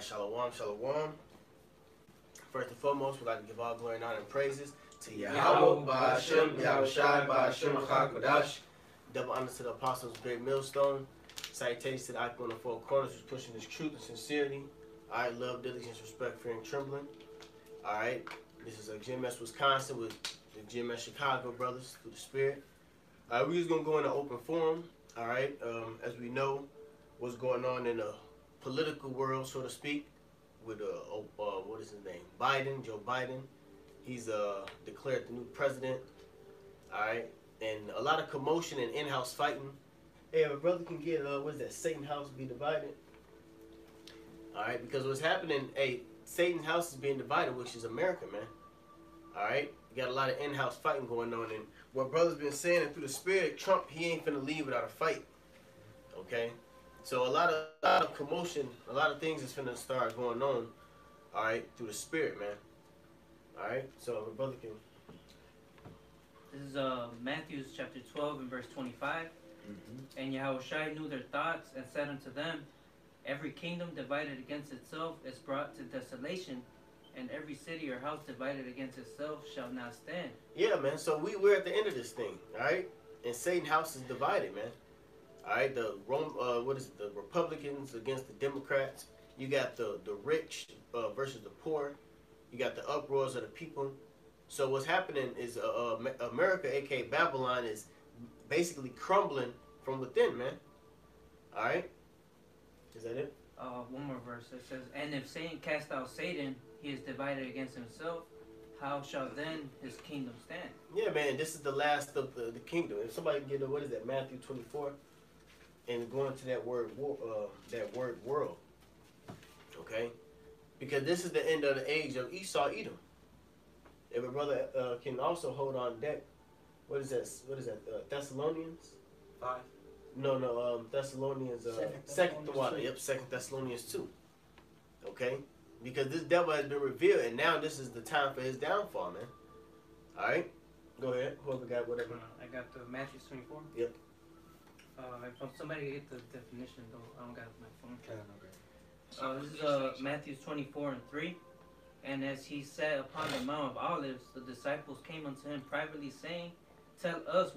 Shalom, shalom. First and foremost, we'd like to give all glory and honor and praises to Yahweh, Ba'ashem, Yahweh Shai, Ba'ashem, HaKadosh. Double honor to the apostles, great millstone. Salutations to the icon on the four corners who's pushing this truth and sincerity. Alright, love, diligence, respect, fear, and trembling. Alright, this is GMS Wisconsin with the GMS Chicago brothers through the Spirit. Alright, we're just going to go in an open forum. Alright, as we know what's going on in the political world, so to speak, with what is his name? Joe Biden. He's declared the new president. Alright, and a lot of commotion and in-house fighting. Hey, if a brother can get, what is that, Satan's house be divided? Alright, because what's happening, hey, Satan's house is being divided, which is America, man. Alright, you got a lot of in-house fighting going on, and what brother's been saying, and through the Spirit, Trump, he ain't finna leave without a fight. Okay? So a lot of commotion, a lot of things is finna start going on, alright, through the Spirit, man. Alright, so if a brother can... This is Matthew chapter 12 and verse 25. And Yahushua knew their thoughts and said unto them, every kingdom divided against itself is brought to desolation, and every city or house divided against itself shall not stand. Yeah, man. So we're at the end of this thing, all right? And Satan's house is divided, man. All right, the Republicans against the Democrats. You got the rich versus the poor. You got the uproars of the people. So what's happening is America, aka Babylon, is basically crumbling from within, man. All right, is that it? One more verse. It says, and if Satan cast out Satan, he is divided against himself. How shall then his kingdom stand? Yeah, man. This is the last of the kingdom. If somebody can get what is that, Matthew 24, and go into that word world. Okay, because this is the end of the age of Esau, Edom. If a brother can also hold on deck, what is that? Thessalonians 5. No, Thessalonians. Second Thessalonians 2. Okay, because this devil has been revealed, and now this is the time for his downfall, man. All right, go ahead. Whoever got whatever. I got the Matthew 24. Yep. If somebody get the definition though, I don't got my phone. Okay. This is Matthew 24 and 3. And as he sat upon the Mount of Olives, the disciples came unto him privately, saying, tell us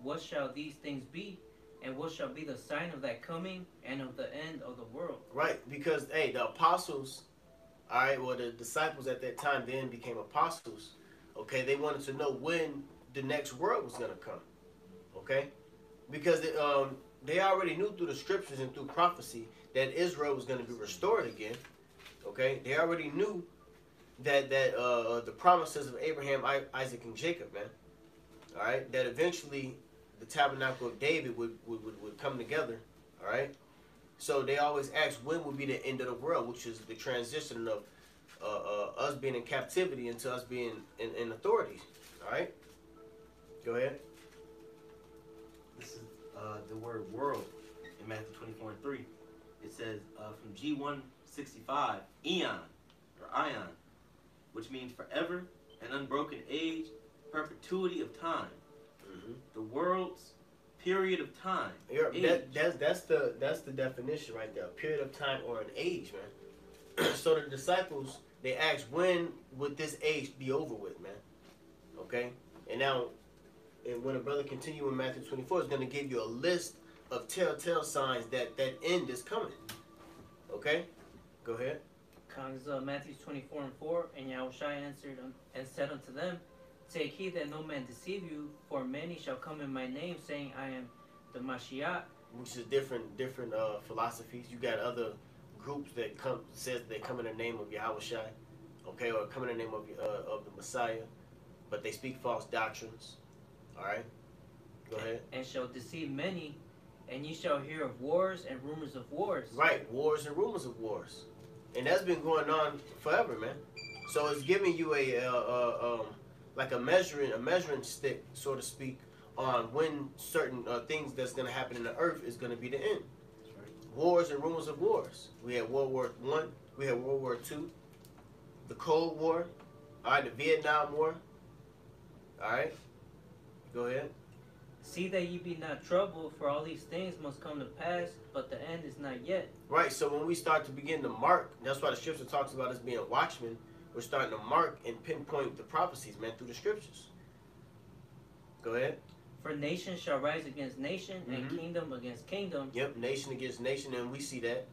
what shall these things be, and what shall be the sign of that coming and of the end of the world? Right, because hey, the apostles, all right, well the disciples at that time then became apostles. Okay, they wanted to know when the next world was gonna come. Okay, because they already knew through the scriptures and through prophecy that Israel was gonna be restored again. Okay, they already knew that the promises of Abraham, Isaac, and Jacob, man. All right, that eventually the tabernacle of David would come together. All right, so they always ask when would be the end of the world, which is the transition of us being in captivity into us being in authority. All right, go ahead. This is the word world in Matthew 24 and 3. It says from G165, eon or ion, which means forever, an unbroken age, perpetuity of time. The world's period of time. That's the definition right there. A period of time or an age, man. So the disciples, they asked, when would this age be over with, man? Okay? And now, when a brother continue in Matthew 24, it's going to give you a list of telltale signs that end is coming. Okay? Go ahead. Matthew 24 and 4, and Yahushua answered and said unto them, take heed that no man deceive you, for many shall come in my name, saying, I am the Mashiach. Which is different philosophies. You got other groups that says they come in the name of Yahushua, okay, or come in the name of the Messiah, but they speak false doctrines. All right, go ahead. And shall deceive many, and ye shall hear of wars and rumors of wars. Right, wars and rumors of wars. And that's been going on forever, man. So it's giving you like a measuring stick, so to speak, on when certain things that's going to happen in the earth is going to be the end. Right. Wars and rumors of wars. We had World War I, we had World War II, the Cold War, all right, the Vietnam War. All right, go ahead. See that ye be not troubled, for all these things must come to pass, but the end is not yet. Right, so when we start to begin to mark, that's why the scripture talks about us being watchmen. We're starting to mark and pinpoint the prophecies, man, through the scriptures. Go ahead. For nation shall rise against nation, and kingdom against kingdom. Yep, nation against nation, and we see that.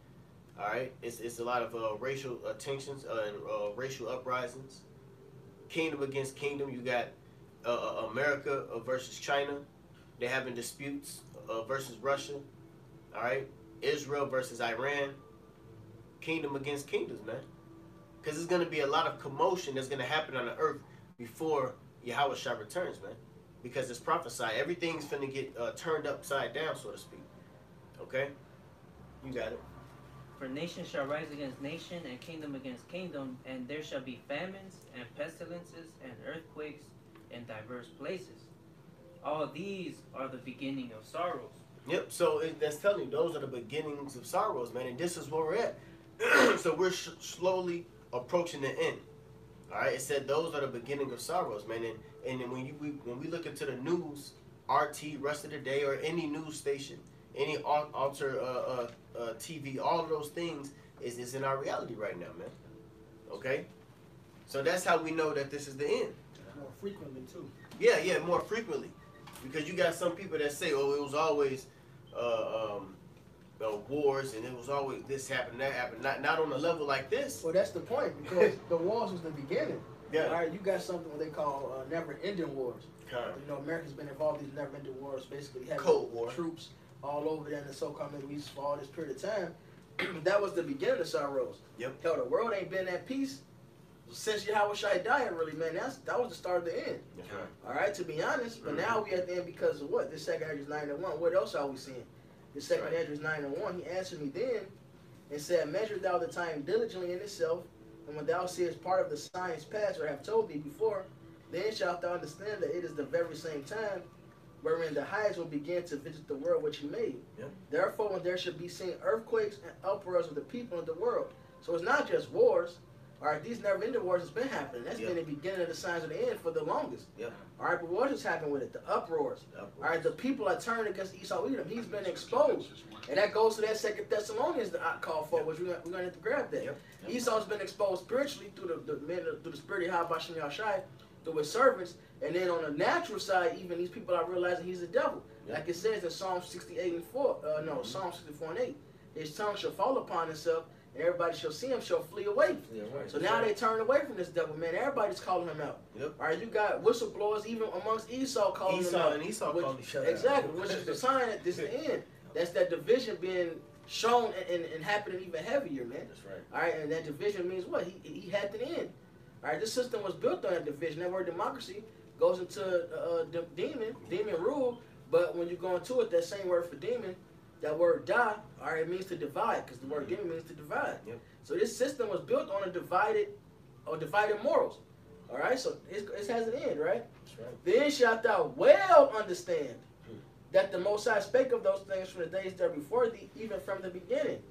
All right, it's a lot of racial tensions and racial uprisings. Kingdom against kingdom. You got America versus China. They're having disputes versus Russia. All right, Israel versus Iran. Kingdom against kingdoms, man. Because there's going to be a lot of commotion that's going to happen on the earth before Yahweh Shah returns, man. Because it's prophesied. Everything's going to get turned upside down, so to speak. Okay? You got it. For nation shall rise against nation, and kingdom against kingdom, and there shall be famines, and pestilences, and earthquakes in diverse places. All these are the beginning of sorrows. Yep, so that's telling you, those are the beginnings of sorrows, man. And this is where we're at. So we're slowly approaching the end. All right, it said those are the beginning of sorrows, man. And then when we look into the news, RT, Rest of the Day, or any news station, any alter TV, all of those things is in our reality right now, man. Okay, so that's how we know that this is the end. More frequently too. Yeah, more frequently, because you got some people that say, "Oh, it was always wars, and it was always this happened, that happened." Not on a level like this. Well, that's the point, because the wars was the beginning. Yeah. All right, you got something what they call never-ending wars. Kind of. You know, America's been involved in these never-ending wars, basically having Cold War. troops all over there in the so-called Middle East for all this period of time. That was the beginning of sorrows. Yep. Hell, the world ain't been at peace since Yahweh Shai died, really, man. That was the start of the end. That's right. All right, to be honest. But now we at the end because of what? This second Esdras 9:1. What else are we seeing? This second Esdras 9:1. He answered me then and said, "Measure thou the time diligently in itself, and when thou seest part of the signs past, or have told thee before, then shalt thou understand that it is the very same time wherein the highest will begin to visit the world which he made. Yeah. Therefore, when there should be seen earthquakes and uproars of the people in the world." So it's not just wars. All right, these never-ending wars has been happening. That's been the beginning of the signs of the end for the longest. Yeah. All right, but what has happened with it? The uproars. All right, the people are turning against Esau Edom. He's been exposed. And that goes to that Second Thessalonians that I called for, which we're going to have to grab that. Yep. Esau's been exposed spiritually through the spirit of Habashim Yahshai, through his servants. And then on the natural side, even these people are realizing he's a devil. Yep. Like it says in Psalm 68 and 4, Psalm 64 and 8. His tongue shall fall upon himself, and everybody shall see him, shall flee away. Yeah, right. So now they turn away from this devil, man. Everybody's calling him out. Yep. All right, you got whistleblowers even amongst Esau calling him out. Esau calling each other exactly, out. which is the sign that this is the end. That's that division being shown and happening even heavier, man. That's right. All right, and that division means what? He had to end. All right, this system was built on that division. That word democracy goes into demon rule. But when you go into it, that same word for demon, that word da, all right, it means to divide, because the word demon means to divide. Yep. So this system was built on divided morals. All right, so it has an end, right? That's right. Then shalt thou well understand that the Most High spake of those things from the days there before thee, even from the beginning.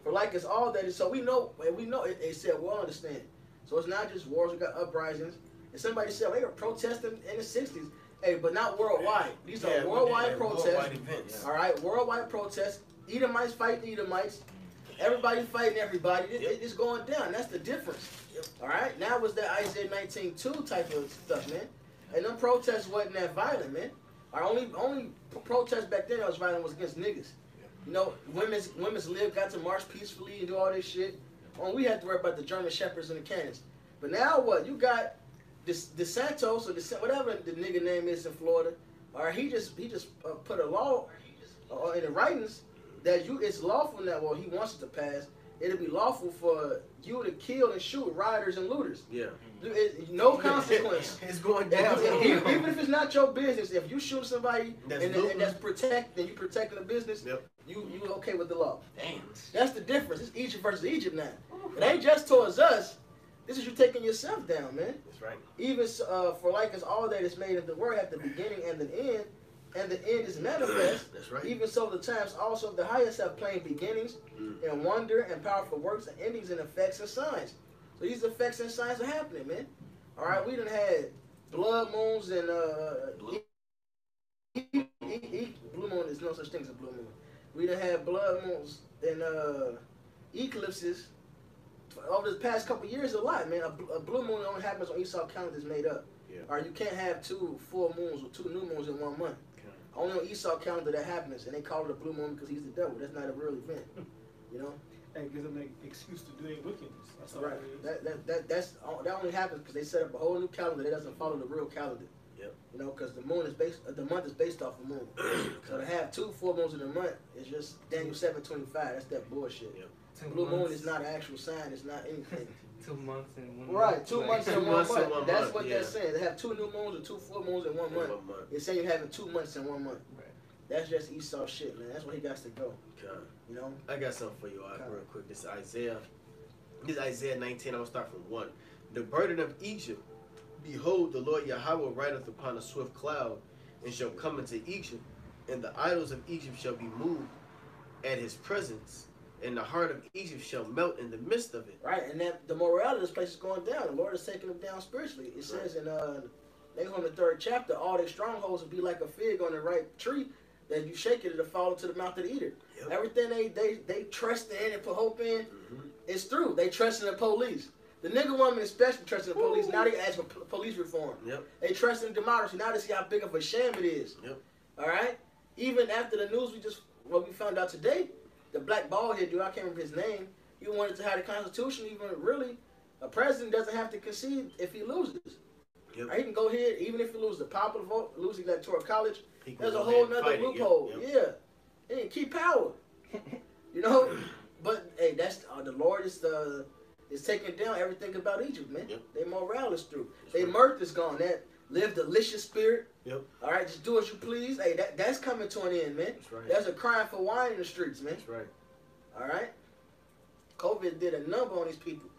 For like it's all that is, so we know it said well understand. So it's not just wars, we got uprisings. And somebody said, well, they were protesting in the 60s. Hey, but not worldwide. These are worldwide protests. Worldwide events. All right, worldwide protests. Edomites fighting Edomites. Everybody fighting everybody. It's going down. That's the difference. Yep. All right, now was that Isaiah 19:2 type of stuff, man. And them protests wasn't that violent, man. Our only protest back then that was violent was against niggas. You know, women's lib got to march peacefully and do all this shit. Only we had to worry about the German shepherds and the cannons. But now what? You got DeSantos or whatever the nigga name is in Florida. All right, he just put a law in the writings that it's lawful now. Well, he wants it to pass. It'll be lawful for you to kill and shoot rioters and looters. Yeah. No consequence. It's going down. Even if it's not your business, if you shoot somebody That's and you protecting the business, Yep. you okay with the law. Damn. That's the difference. It's Egypt versus Egypt now. It ain't just towards us. This is you taking yourself down, man. That's right. Even for like it's all that is made of the word at the beginning and the end, and the end is manifest. That's right. Even so, the times also of the highest have plain beginnings, and wonder and powerful works, and endings and effects and signs. So these effects and signs are happening, man. All right, we done had blood moons and We done had blood moons and eclipses over the past couple years a lot, man. A blue moon only happens when Esau calendar is made up. Yeah. Or you can't have 2 full moons or 2 new moons in 1 month. Okay. Only on Esau calendar that happens, and they call it a blue moon because he's the devil. That's not a real event, you know. And gives them an excuse to do their wickedness. That's all Right. it is. That only happens because they set up a whole new calendar that doesn't follow the real calendar. Yep. You know, because the month is based off the moon. So to have 2 full moons in a month is just Daniel 7:25. That's that bullshit. Yep. 2 Blue moon months, is not an actual sign. It's not anything. 2 months and 1 Right, month. 2 Like, months in 2 1 months in month. 1 That's month, what yeah. they're saying. They have 2 new moons or 2 full moons in 1 month. 1 month. They're saying you're having 2 months in 1 month. Right. That's just Esau shit, man. That's where he got to go. Okay. You know. I got something for you, all right, Okay. real quick. This is Isaiah. This is Isaiah 19. I'm going to start from 1. The burden of Egypt. Behold, the Lord Yahweh rideth upon a swift cloud, and shall come into Egypt, and the idols of Egypt shall be moved at his presence, and the heart of Egypt shall melt in the midst of it. Right, and that the morality of this place is going down. The Lord is taking them down spiritually. It says in Nahum the 3rd chapter, all their strongholds will be like a fig on the ripe tree that you shake it, it'll fall into the mouth of the eater. Yep. Everything they trust in and put hope in, Mm-hmm. it's through. They trust in the police. The nigga woman especially trust in the police. Now they ask for police reform. Yep. They trust in democracy. Now they see how big of a sham it is. Yep. All right? Even after the news what we found out today, the black bald head dude, I can't remember his name, he wanted to have the Constitution, even really, a president doesn't have to concede if he loses. Yep. He can go ahead, even if he loses the popular vote, loses the electoral college, He can there's go a ahead whole and nother fight it. loophole. Yep. Yeah. He can keep power. You know? But, hey, that's the Lord is taking down everything about Egypt, man. Yep. Their morale is through. That's Their right. mirth is gone. That live delicious spirit. Yep. All right, just do as you please. Hey, that's coming to an end, man. That's right. There's a crying for wine in the streets, man. That's right. All right. COVID did a number on these people.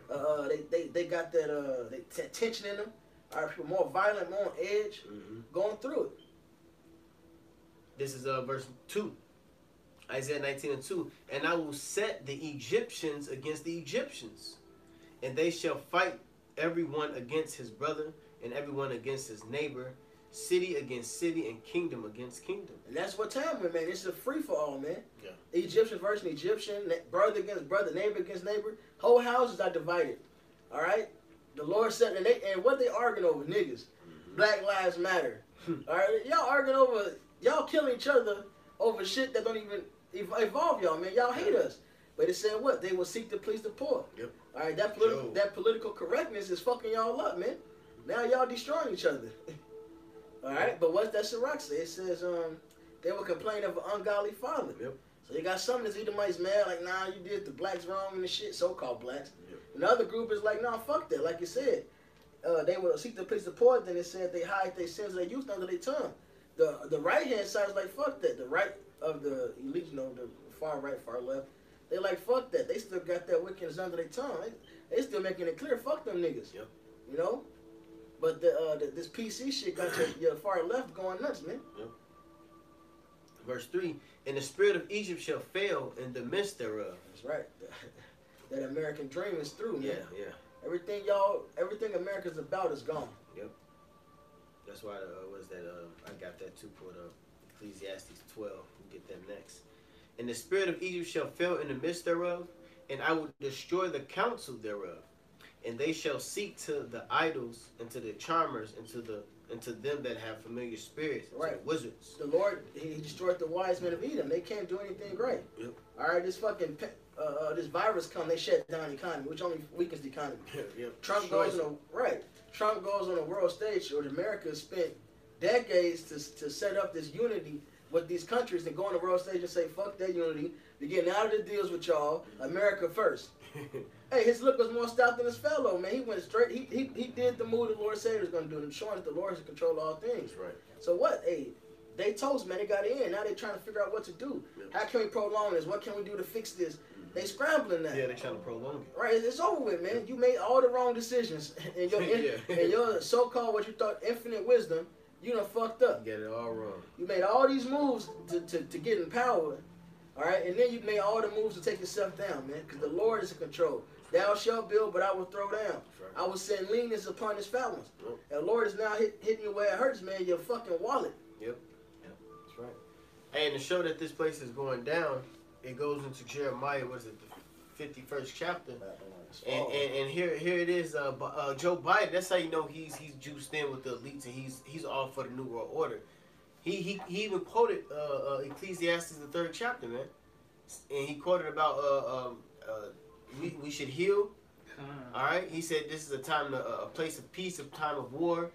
They got that tension in them. All right, people more violent, more on edge, Mm-hmm. going through it. This is verse 2. Isaiah 19:2. And I will set the Egyptians against the Egyptians, and they shall fight everyone against his brother, and everyone against his neighbor, city against city, and kingdom against kingdom. And that's what time we're, man. It's a free for all, man. Yeah. Egyptian versus Egyptian, brother against brother, neighbor against neighbor. Whole houses are divided. All right. The Lord said, and what they arguing over, niggas. Black Lives Matter. All right, y'all arguing over, y'all killing each other over shit that don't even evolve y'all, man. Y'all hate us. But it said what? They will seek to please the poor. Yep. All right, that political correctness is fucking y'all up, man. Now y'all destroying each other. All right, but what's that Sirach say? It says they will complain of an ungodly father. Yep. So you got some of these Edomites mad, like, nah, you did the blacks wrong and the shit, so-called blacks. Yep. Another group is like, nah, fuck that. Like you said, they will seek to please the poor. Then it said they hide their sins of their youth under their tongue. The right-hand side is like, fuck that. The right of the elite, you know, the far right, far left, they like, fuck that. They still got that wickedness under their tongue. They still making it clear, fuck them niggas. Yep. You know? But this PC shit got your far left going nuts, man. Yep. Verse 3. And the spirit of Egypt shall fail in the midst thereof. That's right. That American dream is through, man. Yeah, yeah. Everything America's about is gone. Yep. That's why I got that too pulled up. Ecclesiastes 12. We'll get that next. And the spirit of Egypt shall fail in the midst thereof, and I will destroy the counsel thereof. And they shall seek to the idols and to the charmers and to them that have familiar spirits, and to Right. the wizards. The Lord, he destroyed the wise men of Edom. They can't do anything great. Yep. All right, this fucking this virus come, they shut down the economy, which only weakens the economy. Yep. Trump goes on a world stage, or America spent decades to set up this unity with these countries and go on the world stage and say, fuck that unity. We're getting out of the deals with y'all. America first. Hey, his look was more stout than his fellow, man. He went straight. He did the move the Lord said he was going to do, and showing that the Lord is in control of all things. That's right. So what? Hey, they toast, man. They got it in. Now they trying to figure out what to do. Yep. How can we prolong this? What can we do to fix this? They scrambling now. Yeah, they're trying to prolong it. Right, it's over with, man. You made all the wrong decisions, and your so-called what you thought infinite wisdom, you done fucked up. You get it all wrong. You made all these moves to get in power, all right, and then you made all the moves to take yourself down, man, because the Lord is in control. Thou shalt build, but I will throw down. Right. I will send leanness upon his fat ones. Yep. And the Lord is now hitting you where it hurts, man, your fucking wallet. Yep. Yep. That's right. And to show that this place is going down, it goes into Jeremiah, what is it, the 51st chapter. And here it is, Joe Biden. That's how you know he's juiced in with the elites, and he's all for the New World Order. He even quoted Ecclesiastes the 3rd chapter, man, and he quoted about we should heal. All right, he said this is a time a place of peace, a time of war,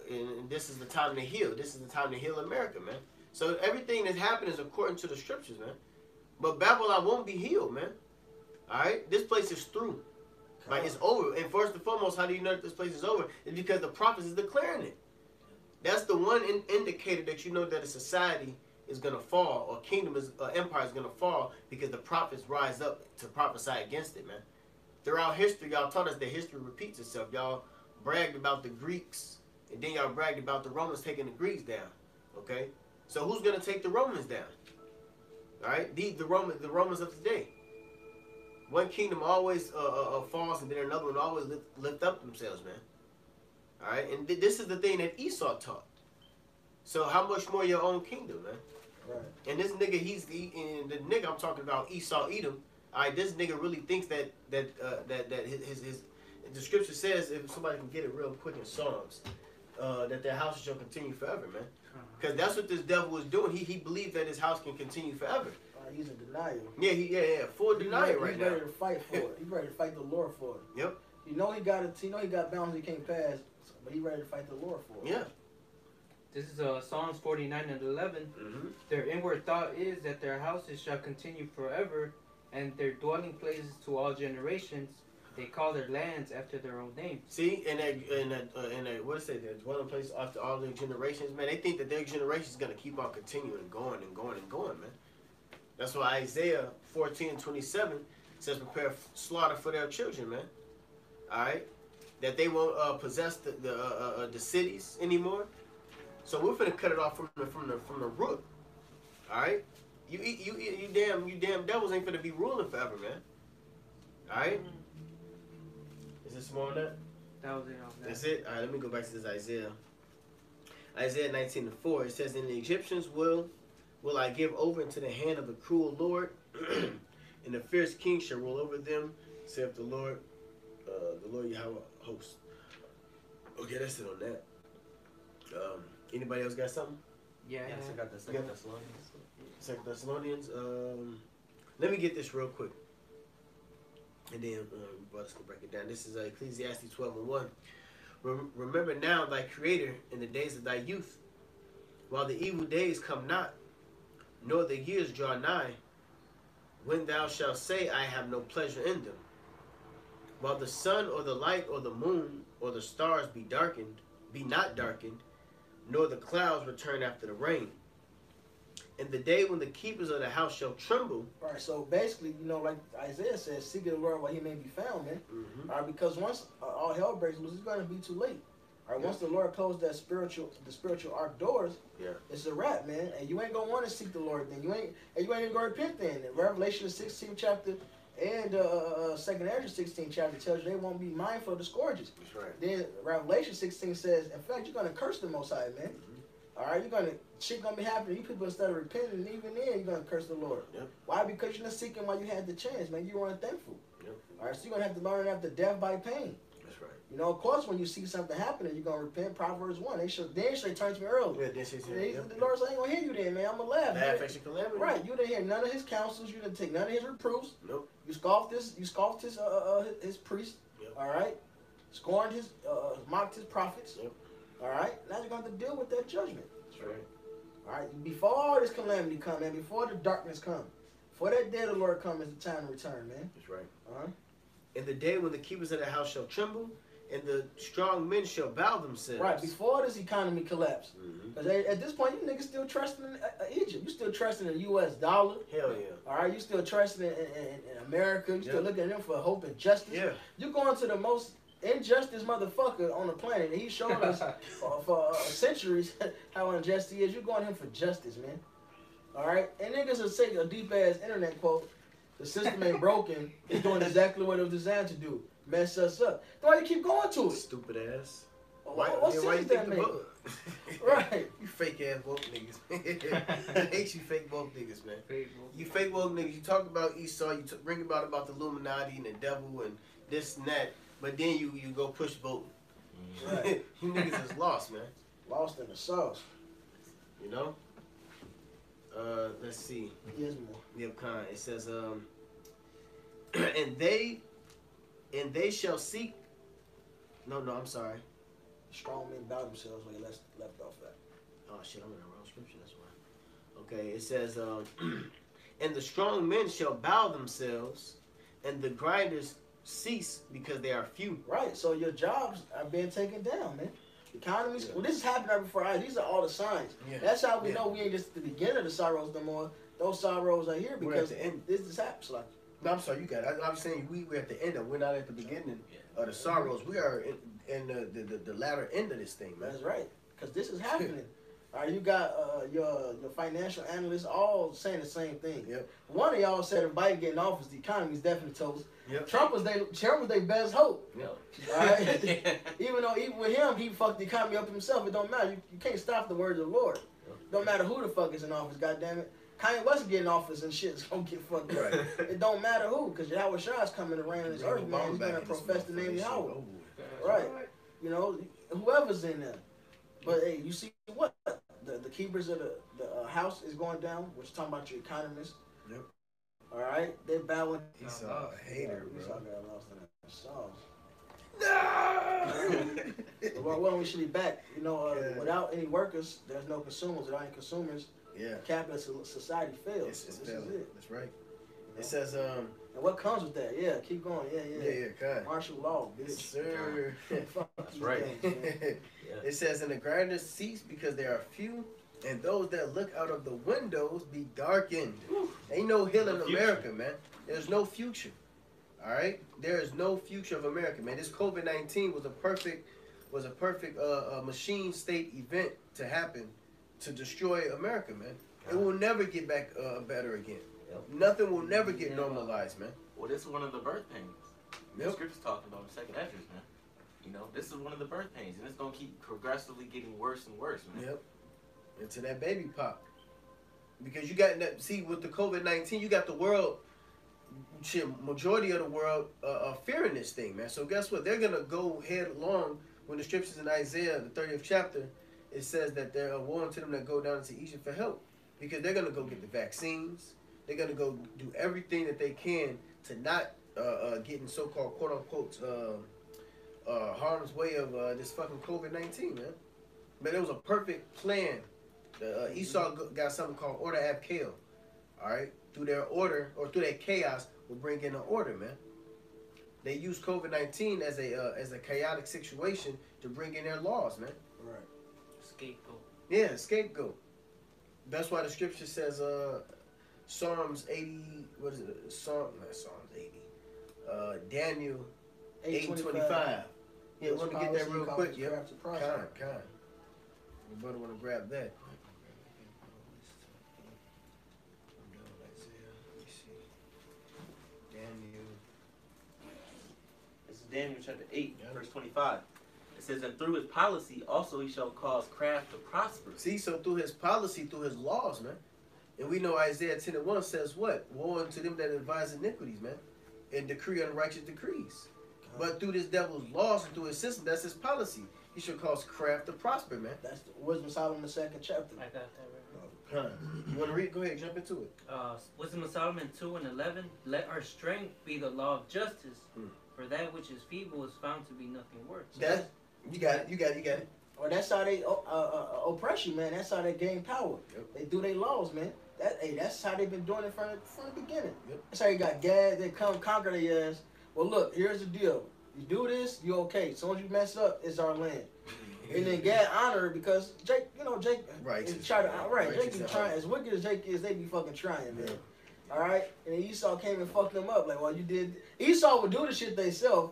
and this is the time to heal. This is the time to heal America, man. So everything that's happened is according to the scriptures, man. But Babylon won't be healed, man. All right, this place is through. Like, it's over. And first and foremost, how do you know that this place is over? It's because the prophets is declaring it. That's the one indicator that you know that a society is going to fall, or kingdom is empire is going to fall, because the prophets rise up to prophesy against it, man. Throughout history, y'all taught us that history repeats itself. Y'all bragged about the Greeks, and then y'all bragged about the Romans taking the Greeks down. Okay, so who's going to take the Romans down? All right, the Romans of today. One kingdom always falls, and then another one always lift up themselves, man. All right, and this is the thing that Esau taught. So how much more your own kingdom, man? Right. And this nigga, and the nigga I'm talking about, Esau Edom. All right, this nigga really thinks that his the scripture says, if somebody can get it real quick in Psalms, that their house shall continue forever, man. Because that's what this devil was doing. He believed that his house can continue forever. He's in denial. Yeah, full denial right now. He's ready to fight for it. He's ready to fight the Lord for it. Yep. You know he got boundaries he can't pass, but he's ready to fight the Lord for it. Yeah. This is Psalms 49 and 11. Mm-hmm. Their inward thought is that their houses shall continue forever, and their dwelling places to all generations. They call their lands after their own names. See, and what is it? Their dwelling place after all their generations, man. They think that their generation is gonna keep on continuing, going and going and going, man. That's why Isaiah 14:27 says, "Prepare slaughter for their children, man." All right, that they won't possess the cities anymore. So we're finna cut it off from the root. All right, you damn devils ain't finna be ruling forever, man. All right. Is this more on that? That was it. That's it. All right, let me go back to this Isaiah. Isaiah 19:4. It says, "And the Egyptians will I give over into the hand of the cruel Lord, and the fierce king shall rule over them, saith the Lord Yahweh hosts." Okay, that's it on that. Anybody else got something? Yeah. Yes, I got the Second Thessalonians. 2 Thessalonians. Let me get this real quick, and then brothers can break it down. This is Ecclesiastes 12:1. "Remember now thy Creator in the days of thy youth, while the evil days come not, nor the years draw nigh, when thou shalt say, I have no pleasure in them. While the sun or the light or the moon or the stars be not darkened, nor the clouds return after the rain. And the day when the keepers of the house shall tremble." All right, so basically, you know, like Isaiah says, seek the Lord while he may be found, man. Mm-hmm. All right, because once all hell breaks loose, it's going to be too late. All right, once the Lord closed the spiritual ark doors, it's a wrap, man. And you ain't gonna want to seek the Lord then. You ain't even gonna repent then. In Revelation 16 chapter and 2nd Ezra 16 chapter tells you they won't be mindful of the scourges. That's right. Then Revelation 16 says, in fact, you're gonna curse the Most High, man. Mm-hmm. All right, shit gonna be happening. You people, instead of repenting, even then, you're gonna curse the Lord. Yep. Why? Because you're not seeking while you had the chance, man. You were unthankful. Yep. All right, so you're gonna have to learn after death by pain. That's right. You know, of course, when you see something happening, you're gonna repent. Proverbs 1. Then should turn to me early. Yeah, this is The Lord said, "I ain't gonna hear you then, man. I'm gonna laugh." Laugh at your calamity. Right? You didn't hear none of his counsels. You didn't take none of his reproofs. Nope. You scoffed his priest. Yep. All right. Scorned his, mocked his prophets. Yep. All right. Now you're gonna have to deal with that judgment. That's right. All right. Before all this calamity come, man. Before the darkness come, before that day of the Lord come, is the time to return, man. That's right. All right. "In the day when the keepers of the house shall tremble, and the strong men shall bow themselves." Right, before this economy collapsed. Mm-hmm. Because at this point, you niggas still trusting in Egypt. You still trusting in the U.S. dollar. Hell yeah. All right, you still trusting in America. You still looking at them for hope and justice. Yeah. You going to the most injustice motherfucker on the planet. And he showed us for centuries how unjust he is. You going to him for justice, man. All right? And niggas will say a deep-ass internet quote, "The system ain't broken. It's doing exactly what it was designed to do. Mess us up." Why you keep going to it? Stupid ass. What then sense that the make? vote? Right. You fake ass woke niggas. I hate you fake woke niggas, man. You fake woke niggas. You talk about Esau. You bring about the Illuminati and the devil and this and that. But then you go push voting. Right. You niggas is lost, man. Lost in the sauce. You know. Let's see. Yes, more. Yep, Khan. It says, and they shall seek. No, I'm sorry. Strong men bow themselves when you left off that. Oh shit, I'm in the wrong scripture. That's why. Okay, it says, and the strong men shall bow themselves, and the grinders cease because they are few. Right. So your jobs are being taken down, man. Economies. Well, this is happening right before our eyes. These are all the signs. Yeah. That's how we know we ain't just at the beginning of the sorrows no more. Those sorrows are here We're because at the end. this just happens. Like, No, I'm sorry, you got it. I'm saying we're at the end of. We're not at the beginning of the sorrows. We are in the latter end of this thing, man. that's right. Because this is happening. All right, you got your financial analysts all saying the same thing. Yep. One of y'all said if Biden get in office, the economy's definitely toast. Yep. Trump was their best hope. Yep. All right. even with him, he fucked the economy up himself. It don't matter. You can't stop the words of the Lord. Don't matter who the fuck is in office. God damn it. Kanye West get in office and shit's gonna get fucked up. Right. It don't matter who, because Yahweh Shah's coming to reign on this earth, man. He's gonna profess the name of Yahweh. Right. You know, whoever's in there. But hey, you see what? The keepers of the house is going down, which is talking about your economists. Yep. All right, they're bowing. He's a hater, Esau bro. got lost in that sauce. No! Well, we should be back. You know, Yeah. without any workers, there's no consumers. Without any consumers, Yeah. capitalist society fails. It's This failing. is it. That's right. You know? It says, And what comes with that? Yeah, keep going. Yeah. God. Martial law, Yes, bitch. sir. Fuck That's these right. things, man. It says, and the grinders cease because they are few, and those that look out of the windows be darkened. Ain't no hill in No future. America, man. There's no future. All right, there is no future of America, man. This COVID-19 was a perfect machine state event to happen to destroy America, man. It will never get back better again. Yep. Nothing will never get normalized, man. Well, this is one of the birth pains. The Yep. scripture's talking about in second Esdras, man. You know, this is one of the birth pains, and it's gonna keep progressively getting worse and worse, man. Yep. Into that baby pop. Because you got that. See, with the COVID-19, you got the world. Shit, majority of the world fearing this thing, man. So guess what? They're gonna go headlong when the scriptures in Isaiah, the 30th chapter, it says that there are woe unto them that go down into Egypt for help, because they're gonna go get the vaccines. They're gonna go do everything that they can to not get in so-called quote unquote harm's way of this fucking COVID-19, man. Man, it was a perfect plan. Esau got something called Order Ab Kael. All right, through their order or through their chaos, will bring in an order, man. They use COVID-19 as a chaotic situation to bring in their laws, man. Right. Scapegoat. Yeah, scapegoat. That's why the scripture says, Psalms 80. What is it? Not Psalms 80. Daniel 8:25. Yeah, want to get that real quick. Yep. Con. You better want to grab that. Daniel. This is Daniel chapter 8, Yeah. verse 25. It says, and through his policy also he shall cause craft to prosper. See, so through his policy, through his laws, man. And we know Isaiah 10:1 says what? Woe unto them that advise iniquities, man. And decree unrighteous decrees. But through this devil's laws and through his system, that's his policy. He should cause craft to prosper, man. That's the Wisdom of Solomon, the 2nd chapter. I got that right. You want to read? Go ahead, jump into it. Wisdom of Solomon 2:11. Let our strength be the law of justice, for that which is feeble is found to be nothing worth. So That you got it. You got it. Or that's how they oppress you, man. That's how they gain power. Yep. They do their laws, man. That's how they've been doing it from the beginning. Yep. That's how you got Gad. They come conquer their ass. Well, look, here's the deal. You do this, you okay. As soon as you mess up, it's our land. And then Gad honor because Jake, Right. is try to Jake be trying. As wicked as Jake is, they be fucking trying, man. All right. And then Esau came and fucked them up. Like, well, you did. Esau would do the shit they self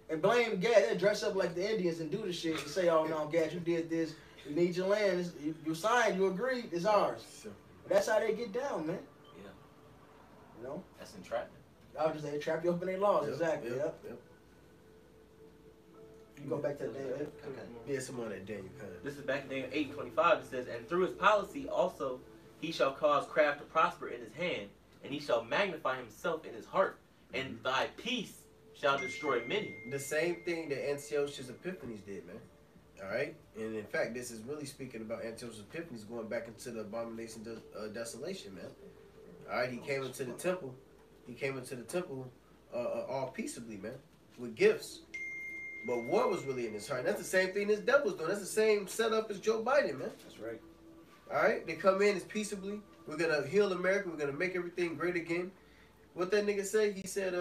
and blame Gad. They dress up like the Indians and do the shit and say, "Oh no, Gad, you did this. You need your land. You signed. You agreed. It's ours." That's how they get down, man. Yeah. You know. That's entrapment. I was just say trap you up in their laws. Exactly. Yep. You go back to the Daniel 8. Okay. Yeah, some more of that Daniel kind of. This is back in Daniel 8:25. It says, "And through his policy also he shall cause craft to prosper in his hand, and he shall magnify himself in his heart, and thy peace shall destroy many." The same thing that Antiochus Epiphanes did, man. All right, and in fact, this is really speaking about Antiochus Epiphanes going back into the abomination desolation, man. All right, he came into the temple. He came into the temple all peaceably, man, with gifts. But war was really in his heart. And that's the same thing this devil's doing. That's the same setup as Joe Biden, man. That's right. All right, they come in as peaceably. We're gonna heal America. We're gonna make everything great again. What that nigga say? He said,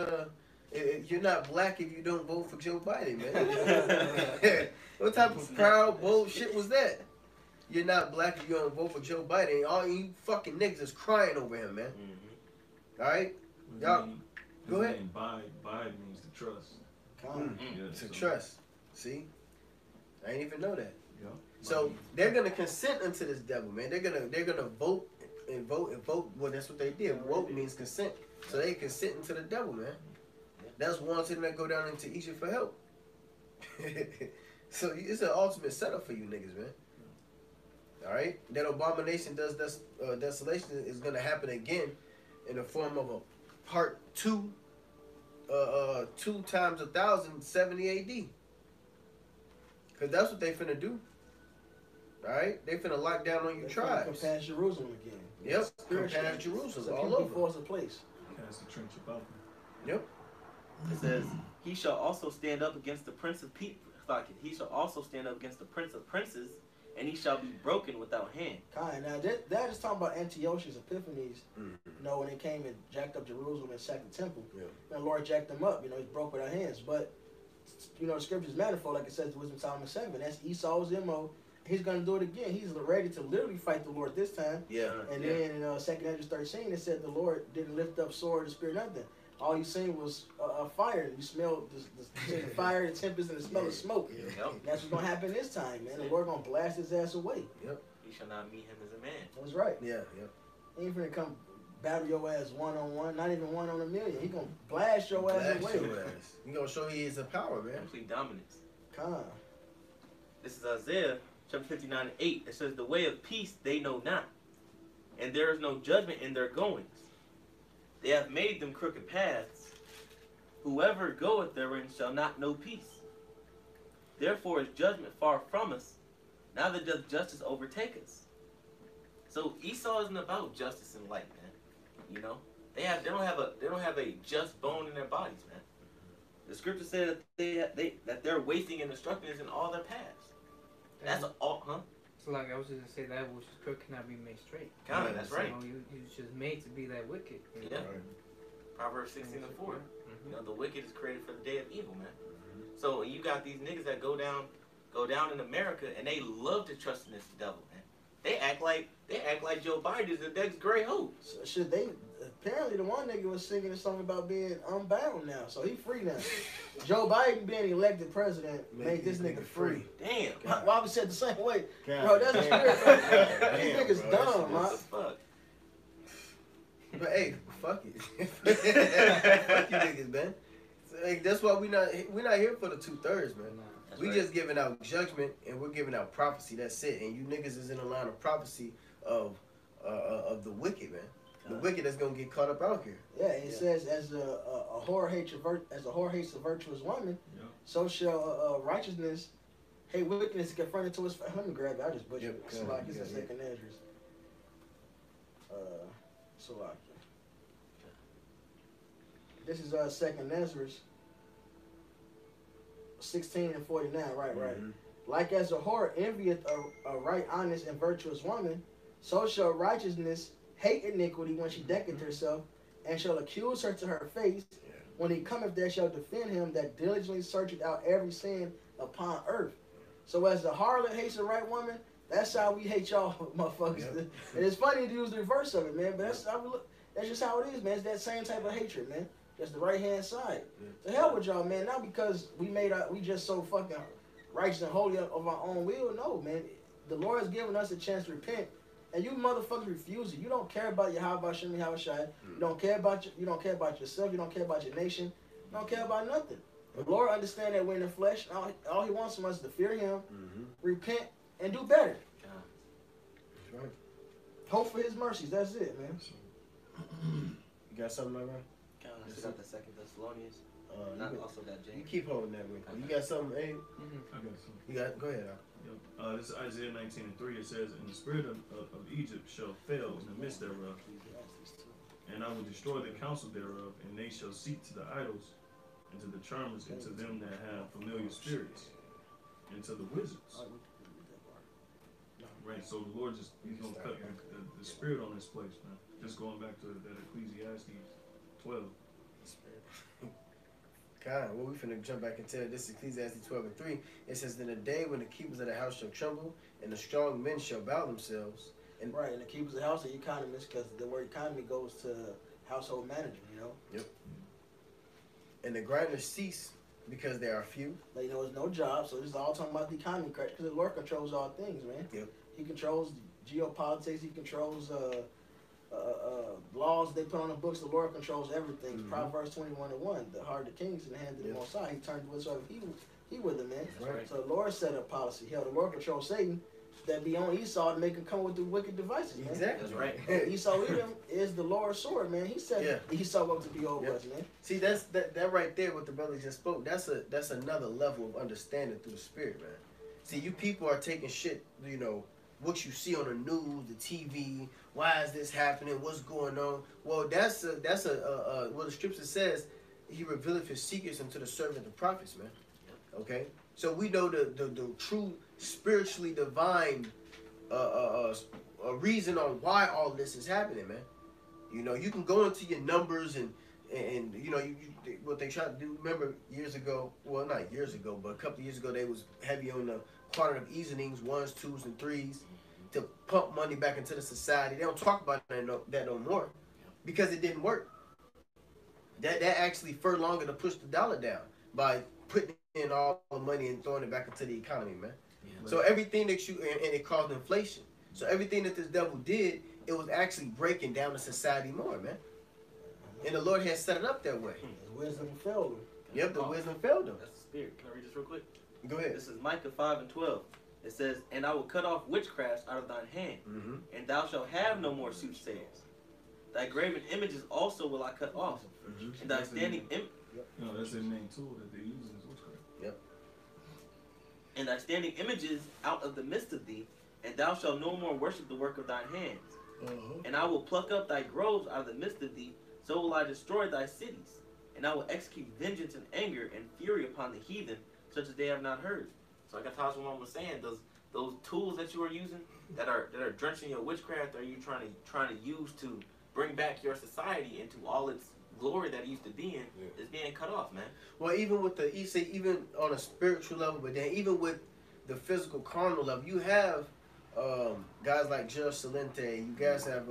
"You're not black if you don't vote for Joe Biden, man." What type of proud bullshit was that? You're not black if you don't vote for Joe Biden. All you fucking niggas is crying over him, man. Mm-hmm. All right, y'all, go ahead. Biden means to trust. Yeah, To so- trust. See, I didn't even know that. Yeah. So they're gonna consent unto this devil, man. They're gonna vote and vote and vote. Well, that's what they did. Vote means consent. So they consent to the devil, man. That's wanting to go down into Egypt for help. So it's an ultimate setup for you niggas, man. All right, that abomination does desolation is gonna happen again in the form of a part 2, 2 times 1,070 AD. Cause that's what they finna do. All right, they finna lock down on you tribes. Come past Jerusalem again. Yep, come Spiritually. past Jerusalem So all people over. force a place. Cast the trench above them. Yep. It says, "He shall also stand up against the prince of people. He shall also stand up against the prince of princes, and he shall be broken without hand." Kind. Now that is talking about Antiochus Epiphanes. Mhm. You know, when they came and jacked up Jerusalem and sacked the temple. Yeah. And the Lord jacked them up. You know, he broke with our hands. But you know, the scripture's manifold, like it says in Wisdom of Solomon 7. That's Esau's MO. He's gonna do it again. He's ready to literally fight the Lord this time. Yeah. And then in 2 Ezra 13, it said the Lord didn't lift up sword or spear, nothing. All you seen was fire. You smelled the fire, the tempest, and the smell of smoke. Yeah. Yep. That's what's gonna happen this time, man. The Lord gonna blast his ass away. He shall not meet him as a man. That's right. Yeah. Yeah. He ain't finna come battle your ass 1-on-1, not even 1 on a million. He gonna blast your ass Blast away. your ass. He gonna show he is a power, man. Complete dominance. Con. This is Isaiah chapter 59:8. It says, "The way of peace they know not, and there is no judgment in their goings. They have made them crooked paths. Whoever goeth therein shall not know peace. Therefore is judgment far from us. Neither doth justice overtake us." So Esau isn't about justice and light, man. You know, they don't have a just bone in their bodies, man. The scripture said that they're wasting and destructing us in all their paths. That's all, huh? So like I was just gonna say, that which is crooked cannot be made straight. Kind of, that's right. You know, you just made to be that wicked. You know? Yeah. Proverbs 16:4. Mhm. You know, the wicked is created for the day of evil, man. So you got these niggas that go down in America, and they love to trust in this devil, man. They act like Joe Biden is the next great hope. So should they? Apparently, the one nigga was singing a song about being unbound now, so he free now. Joe Biden being elected president made this nigga free. Damn. Why we said the same way? God Bro, that's damn. weird, bro. These Damn, niggas bro, dumb, What man. the fuck? But hey, fuck it. Fuck you niggas, man. Like, that's why we not here for the 2/3, man. That's We right. just giving out judgment and we're giving out prophecy. That's it. And you niggas is in the line of prophecy of the wicked, man. The wicked that's gonna get caught up out here. Yeah, it says as a whore hates a virtuous woman, Yeah. so shall righteousness hate wickedness confronted to his face. Let me grab it. I just butchered Yep, it. go ahead, Salakia, it's go the ahead. second Ezra's. Salakia. This is second Ezra's 16 and 49. Right. Mhm. Like as a whore envieth a right, honest, and virtuous woman, so shall righteousness hate iniquity when she decketh herself, and shall accuse her to her face. Yeah. When he cometh there, shall defend him that diligently searcheth out every sin upon earth. So as the harlot hates a right woman, that's how we hate y'all motherfuckers. Yep. And it's funny to use the reverse of it, man, but that's how we look. That's just how it is, man. It's that same type of hatred, man. Just the right hand side. Yeah. To hell with y'all, man. Not because we just so fucking righteous and holy of our own will. No, man. The Lord has given us a chance to repent, and you motherfuckers refuse it. You don't care about your how Shemi Hawashai. You don't care about yourself. You don't care about your nation. You don't care about nothing. The Lord understand that we're in the flesh. All He wants from us is to fear Him, Mm-hmm. repent, and do better. God. That's right. Hope for His mercies. That's it, man. You got something like that? God, I still got the 2 Thessalonians. And I also got You James. keep holding that real quick. You got something, Abe? I got some. You got? Go ahead. Al. This is Isaiah 19:3. It says, "And the spirit of Egypt shall fail in the midst thereof, and I will destroy the counsel thereof, and they shall seek to the idols, and to the charmers, and to them that have familiar spirits, and to the wizards." Right. So the Lord He's gonna cut the spirit on this place, man. Just going back to that Ecclesiastes 12. God, well, we finna jump back into it. This is Ecclesiastes 12:3. It says, "In the day when the keepers of the house shall tremble, and the strong men shall bow themselves." And Right, and the keepers of the house are economists, because the word economy goes to household manager, you know? and the grinders cease because they are few. Like, you know, there's no job, so this is all talking about the economy, because the Lord controls all things, man. Yep. He controls geopolitics, He controls laws they put on the books. The Lord controls everything. Mhm. Proverbs 21:1, the heart of the kings in the hand of the Yep. Most High. He turned to whatsoever he with them, man. That's right. So the Lord set up policy. Hell, the Lord controls Satan that be on Esau to make him come with the wicked devices, man. Exactly. That's right. And Esau Edom is the Lord's sword, man. He set Yeah. Esau up to be over Yep. us, man. See, that right there, what the brother just spoke. That's another level of understanding through the spirit, man. See, you people are taking shit, you know, what you see on the news, the TV. Why is this happening? What's going on? Well, that's what the scripture says. He revealeth his secrets unto the servant the prophets, man. Okay, so we know the true spiritually divine reason on why all this is happening, man. You know, you can go into your numbers and you know what they tried to do. Remember years ago? Well, not years ago, but a couple of years ago, they was heavy on the quantitative easings, 1s, 2s, and 3s, to pump money back into the society. They don't talk about that no more because it didn't work. That actually furlonger to push the dollar down by putting in all the money and throwing it back into the economy, man. Yeah. So everything that and it caused inflation. So everything that this devil did, it was actually breaking down the society more, man. And the Lord has set it up that way. His wisdom failed him. Yep, the wisdom failed him. That's the spirit. Can I read this real quick? Go ahead. This is Micah 5:12. It says, "And I will cut off witchcrafts out of thine hand, Mm-hmm. and thou shalt have no more soothsayers. Thy graven images also will I cut off, Mm-hmm. and thy standing No, that's their main tool that they use is witchcraft. and thy standing images out of the midst of thee, and thou shalt no more worship the work of thine hands. And I will pluck up thy groves out of the midst of thee, so will I destroy thy cities. And I will execute vengeance and anger and fury upon the heathen, such as they have not heard." So I guess that's what Mom was saying. Those tools that you are using that are drenching your witchcraft, are you trying to use to bring back your society into all its glory that it used to be in, is being cut off, man. Well, even with you say even on a spiritual level, but then even with the physical carnal level, you have guys like Judge Salente. You guys have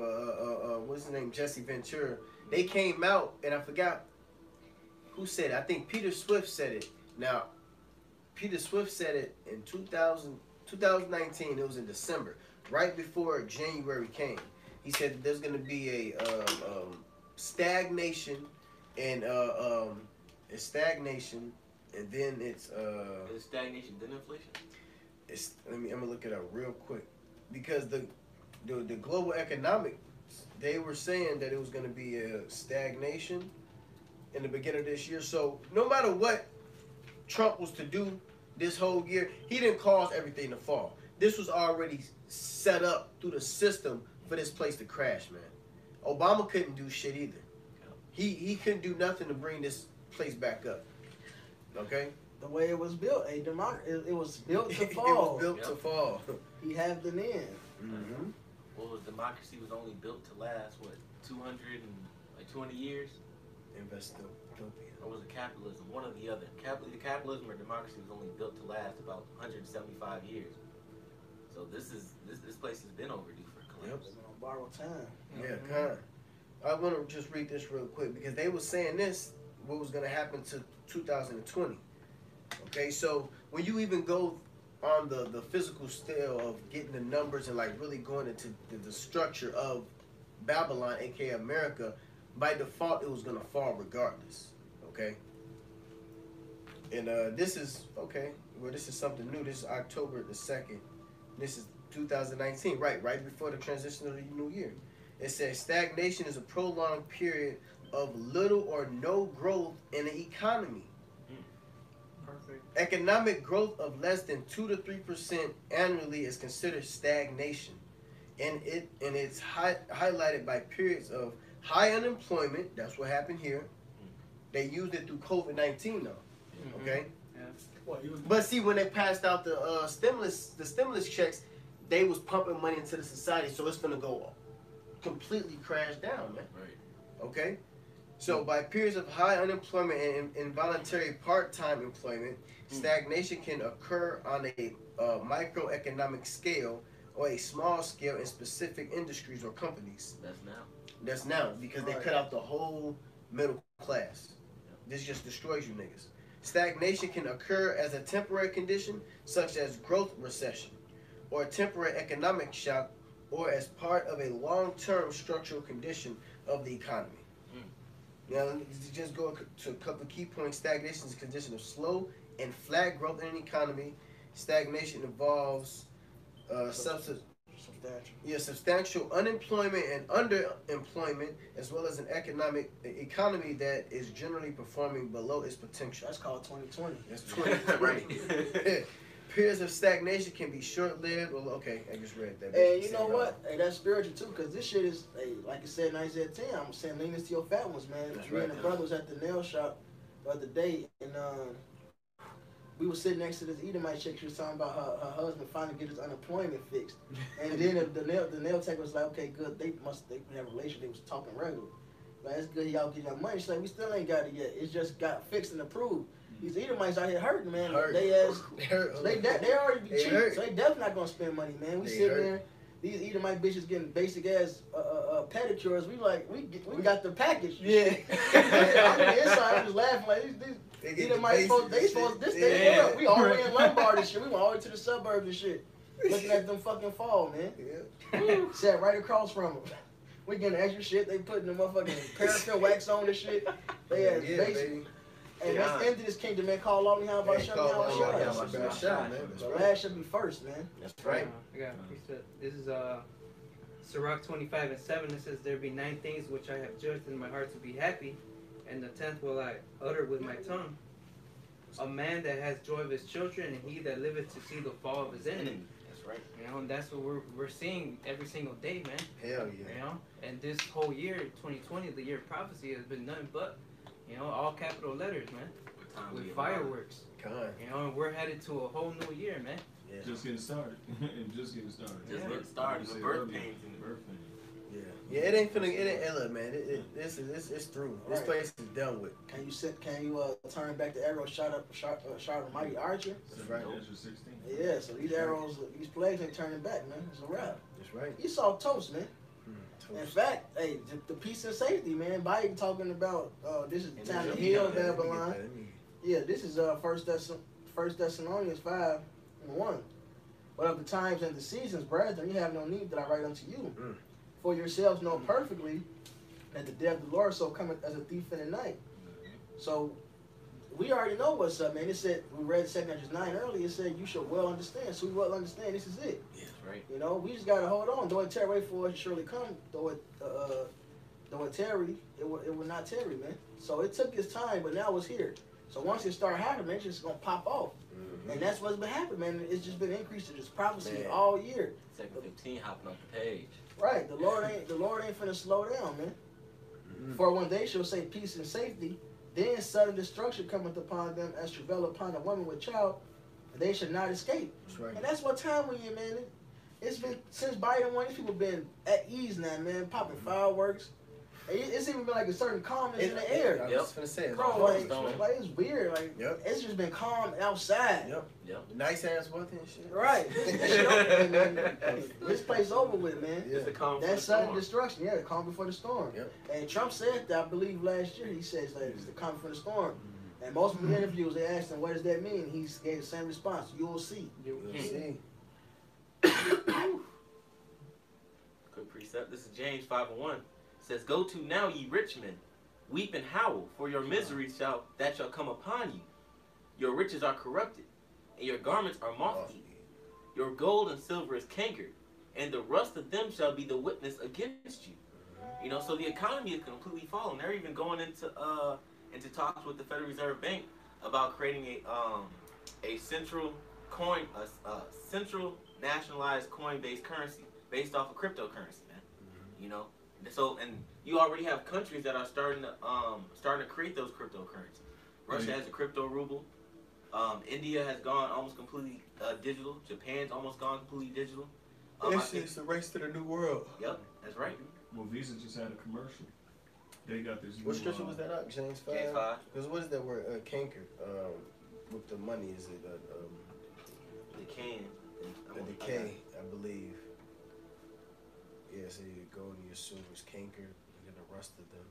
what's his name, Jesse Ventura. They came out, and I forgot who said it. I think Peter Swift said it. Now, Peter Swift said it in 2019. It was in December, right before January came. He said that there's going to be a stagnation and and then it's Is stagnation then inflation? I'm gonna look it up real quick because the global economics, they were saying that it was gonna be a stagnation in the beginning of this year. So no matter what Trump was to do this whole year, he didn't cause everything to fall. This was already set up through the system for this place to crash, man. Obama couldn't do shit either. He couldn't do nothing to bring this place back up. Okay? The way it was built, it was built to It fall. was built to fall. He have the end. Mm-hmm. Well, democracy was only built to last, what, 220 years? Investopia. Or was it capitalism? One or the other. Capitalism or democracy was only built to last about 175 years. So this place has been overdue for collapse. They're gonna borrow time. Yeah, kind of. I want to just read this real quick because they were saying this, what was going to happen to 2020. Okay, so when you even go on the physical scale of getting the numbers and like really going into the structure of Babylon, aka America, by default it was going to fall regardless. Okay, And this is okay. Well, this is something new. This is October the 2nd. This is 2019, right before the transition of the new year. It says stagnation is a prolonged period of little or no growth in the economy. Perfect. Economic growth of less than 2 to 3% annually is considered stagnation, and it's highlighted by periods of high unemployment. That's what happened here. They used it through COVID-19 though. Okay. But see, when they passed out the stimulus checks, they was pumping money into the society, so it's gonna go completely crash down, man. Right. Okay. So by periods of high unemployment and involuntary part-time employment, stagnation can occur on a microeconomic scale or a small scale in specific industries or companies. That's now because they cut out the whole middle class. This just destroys you niggas. Stagnation can occur as a temporary condition, such as growth recession, or a temporary economic shock, or as part of a long-term structural condition of the economy. Now, to just go to a couple of key points, stagnation is a condition of slow and flat growth in an economy. Stagnation involves substantial unemployment and underemployment, as well as an economy that is generally performing below its potential. That's called 2020. That's 2020. Periods of stagnation can be short-lived. Well, okay, I just read that. Hey, you know what? Hey, that's spiritual too, because this shit is, hey, like I said in Isaiah 10, I'm saying lean into your fat ones, man. That's Me right, and the brother was at the nail shop the other day, and we were sitting next to this Edomite chick. She was talking about her husband finally get his unemployment fixed. And then the nail tech was like, okay, good. They have a relationship. They was talking regular. Like, it's good y'all get your money. She's like, we still ain't got it yet. It's just got fixed and approved. These Edomites out here hurting, man. They already be cheap, so they definitely not gonna spend money, man. We sitting there, these Edomite bitches getting basic ass pedicures. We got the package. Yeah. I'm the inside, I'm just laughing like these Edomite folks. They supposed this they world. We already in Lombard and shit. We went all the way to the suburbs and shit, looking at them fucking fall, man. Yeah. Sat right across from them. We getting extra shit. They putting the motherfucking paraffin wax on and shit. They had basic. Baby. Hey, let's end this kingdom, man. Call all me how about shut man. The last should be first, man. That's right. I got a precept. This is Sirach 25:7. It says, "There be 9 things which I have judged in my heart to be happy, and the 10th will I utter with my tongue. A man that has joy of his children, and he that liveth to see the fall of his enemy." That's right. You know, and that's what we're seeing every single day, man. Hell yeah. You know, and this whole year, 2020, the year of prophecy, has been nothing but, you know, all capital letters, man, with fireworks. You know, and we're headed to a whole new year, man. Yeah. Just getting started. Just getting started. Just getting started with birth pains and birth pains. Yeah, it ain't finna. It ain't. Look, man. It's through. This place is done with. Can you turn back the arrow shot of mighty archer? That's right. Ezra 16. Yeah. So these arrows, these plagues ain't turning back, man. It's a wrap. That's right. Esau toast, man. In fact, hey, the peace and safety, man. Biden talking about this is the time to heal Babylon. Yeah, this is First Thessalonians 5:1. But of the times and the seasons, brethren, you have no need that I write unto you. For yourselves know perfectly that the day of the Lord so cometh as a thief in the night. So we already know what's up, man. It said, we read 2 Corinthians 9 earlier, it said you should well understand. So we well understand this is it. Yeah, right. You know, we just gotta hold on. Though it tarry for it surely come. Though it tarry, it will not tarry, man. So it took its time, but now it's here. So once it start happening, it's just gonna pop off. And that's what's been happening, man. It's just been increasing this prophecy all year. 2:15 hopping off the page. Right. The Lord ain't finna slow down, man. For one day shall say peace and safety, then sudden destruction cometh upon them as travail upon a woman with child, and they should not escape. That's right. And that's what time we in, man. It's been since Biden won, these people been at ease now, man, popping fireworks. It's even been like a certain calmness in the air. I was gonna say, bro, like it's weird. Like it's just been calm outside. Yep. Nice ass weather and shit. Right. This place over with, man. It's the calm. That sudden destruction. Yeah, the calm before the storm. Yep. And Trump said that, I believe last year. He says like it's the calm before the storm. And most of the interviews, they asked him, "What does that mean?" He gave the same response: "You will see." You will see. Good precept. This is James 5:1. Says, "Go to now, ye rich men, weep and howl, for your misery shall come upon you. Your riches are corrupted, and your garments are moth-eaten. Your gold and silver is cankered, and the rust of them shall be the witness against you. You know, so the economy is completely falling. They're even going into talks with the Federal Reserve Bank about creating a central coin, a central nationalized coin-based currency based off of cryptocurrency, man. You know, so and you already have countries that are starting to create those cryptocurrencies. Russia has a crypto ruble. India has gone almost completely digital. Japan's almost gone completely digital. It's the race to the new world. Yep, that's right. Well, Visa just had a commercial. They got this. What new, scripture was that up? James 5? James 5. Because what is that word? Canker. With the money, is it They can. the decay? I believe. Yeah, so your gold and your silver is cankered, and then the rust of them.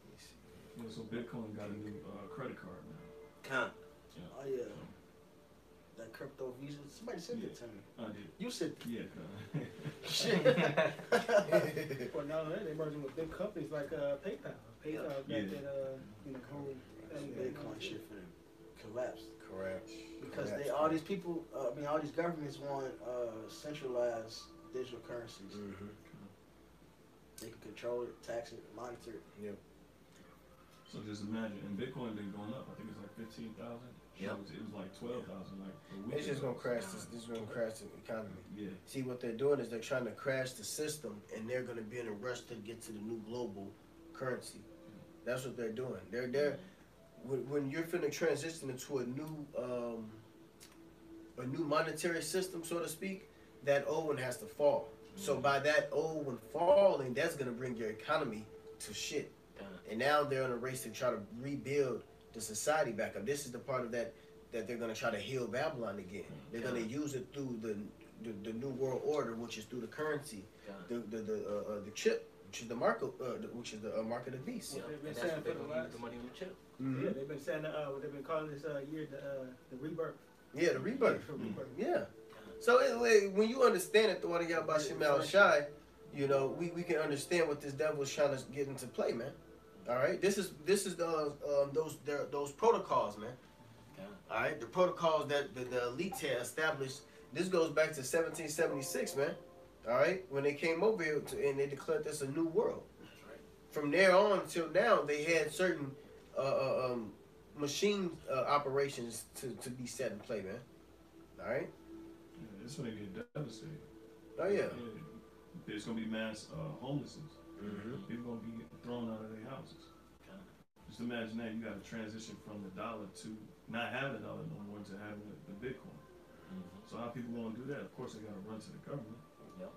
Let me see. Yeah, so Bitcoin got a new credit card now. Con. Oh yeah. That crypto Visa. Somebody sent it to me. I did. You said Yeah, shit. Well, now they're merging with big companies like PayPal. PayPal got Yeah. that whole thing. Bitcoin shit for them collapsed Correct. because all these people, all these governments want centralized digital currencies. Mm-hmm. They can control it, tax it, monitor it. Yep. So just imagine, and Bitcoin been going up. I think it's like 15,000. Yep. It was like 12,000 like a week It's just ago. gonna crash. This is gonna crash the economy. Yeah. See, what they're doing is they're trying to crash the system, and they're gonna be in a rush to get to the new global currency. That's what they're doing. They're when you're finna transition into a new monetary system, so to speak, that old one has to fall. So by that old one falling, that's gonna bring your economy to shit. And now they're in a race to try to rebuild the society back up. This is the part of that they're gonna try to heal Babylon again. They're gonna use it through the new world order, which is through the currency, the chip, which is the market, which is the market of the beast. Yeah. They've been And that's saying what for they're the going to use last. the money on the chip. Mm-hmm. Yeah, they've been saying what they've been calling this year the rebirth. Yeah, the rebirth. Rebirth. Yeah. So when you understand it, the one y'all about Shemal Shai, you know, we can understand what this devil is trying to get into play, man. All right, this is those protocols, man. All right, the protocols that the elite had established. This goes back to 1776, man. All right, when they came over here and they declared this a new world. That's right. From there on till now, they had certain machine operations to be set in play, man. All right. Yeah, it's gonna get devastating. Oh yeah. There's gonna be mass homelessness. Mm-hmm. People gonna be thrown out of their houses. Just imagine that you got to transition from the dollar to not having a dollar no more to having the Bitcoin. So how people gonna do that? Of course, they gotta run to the government. Yep.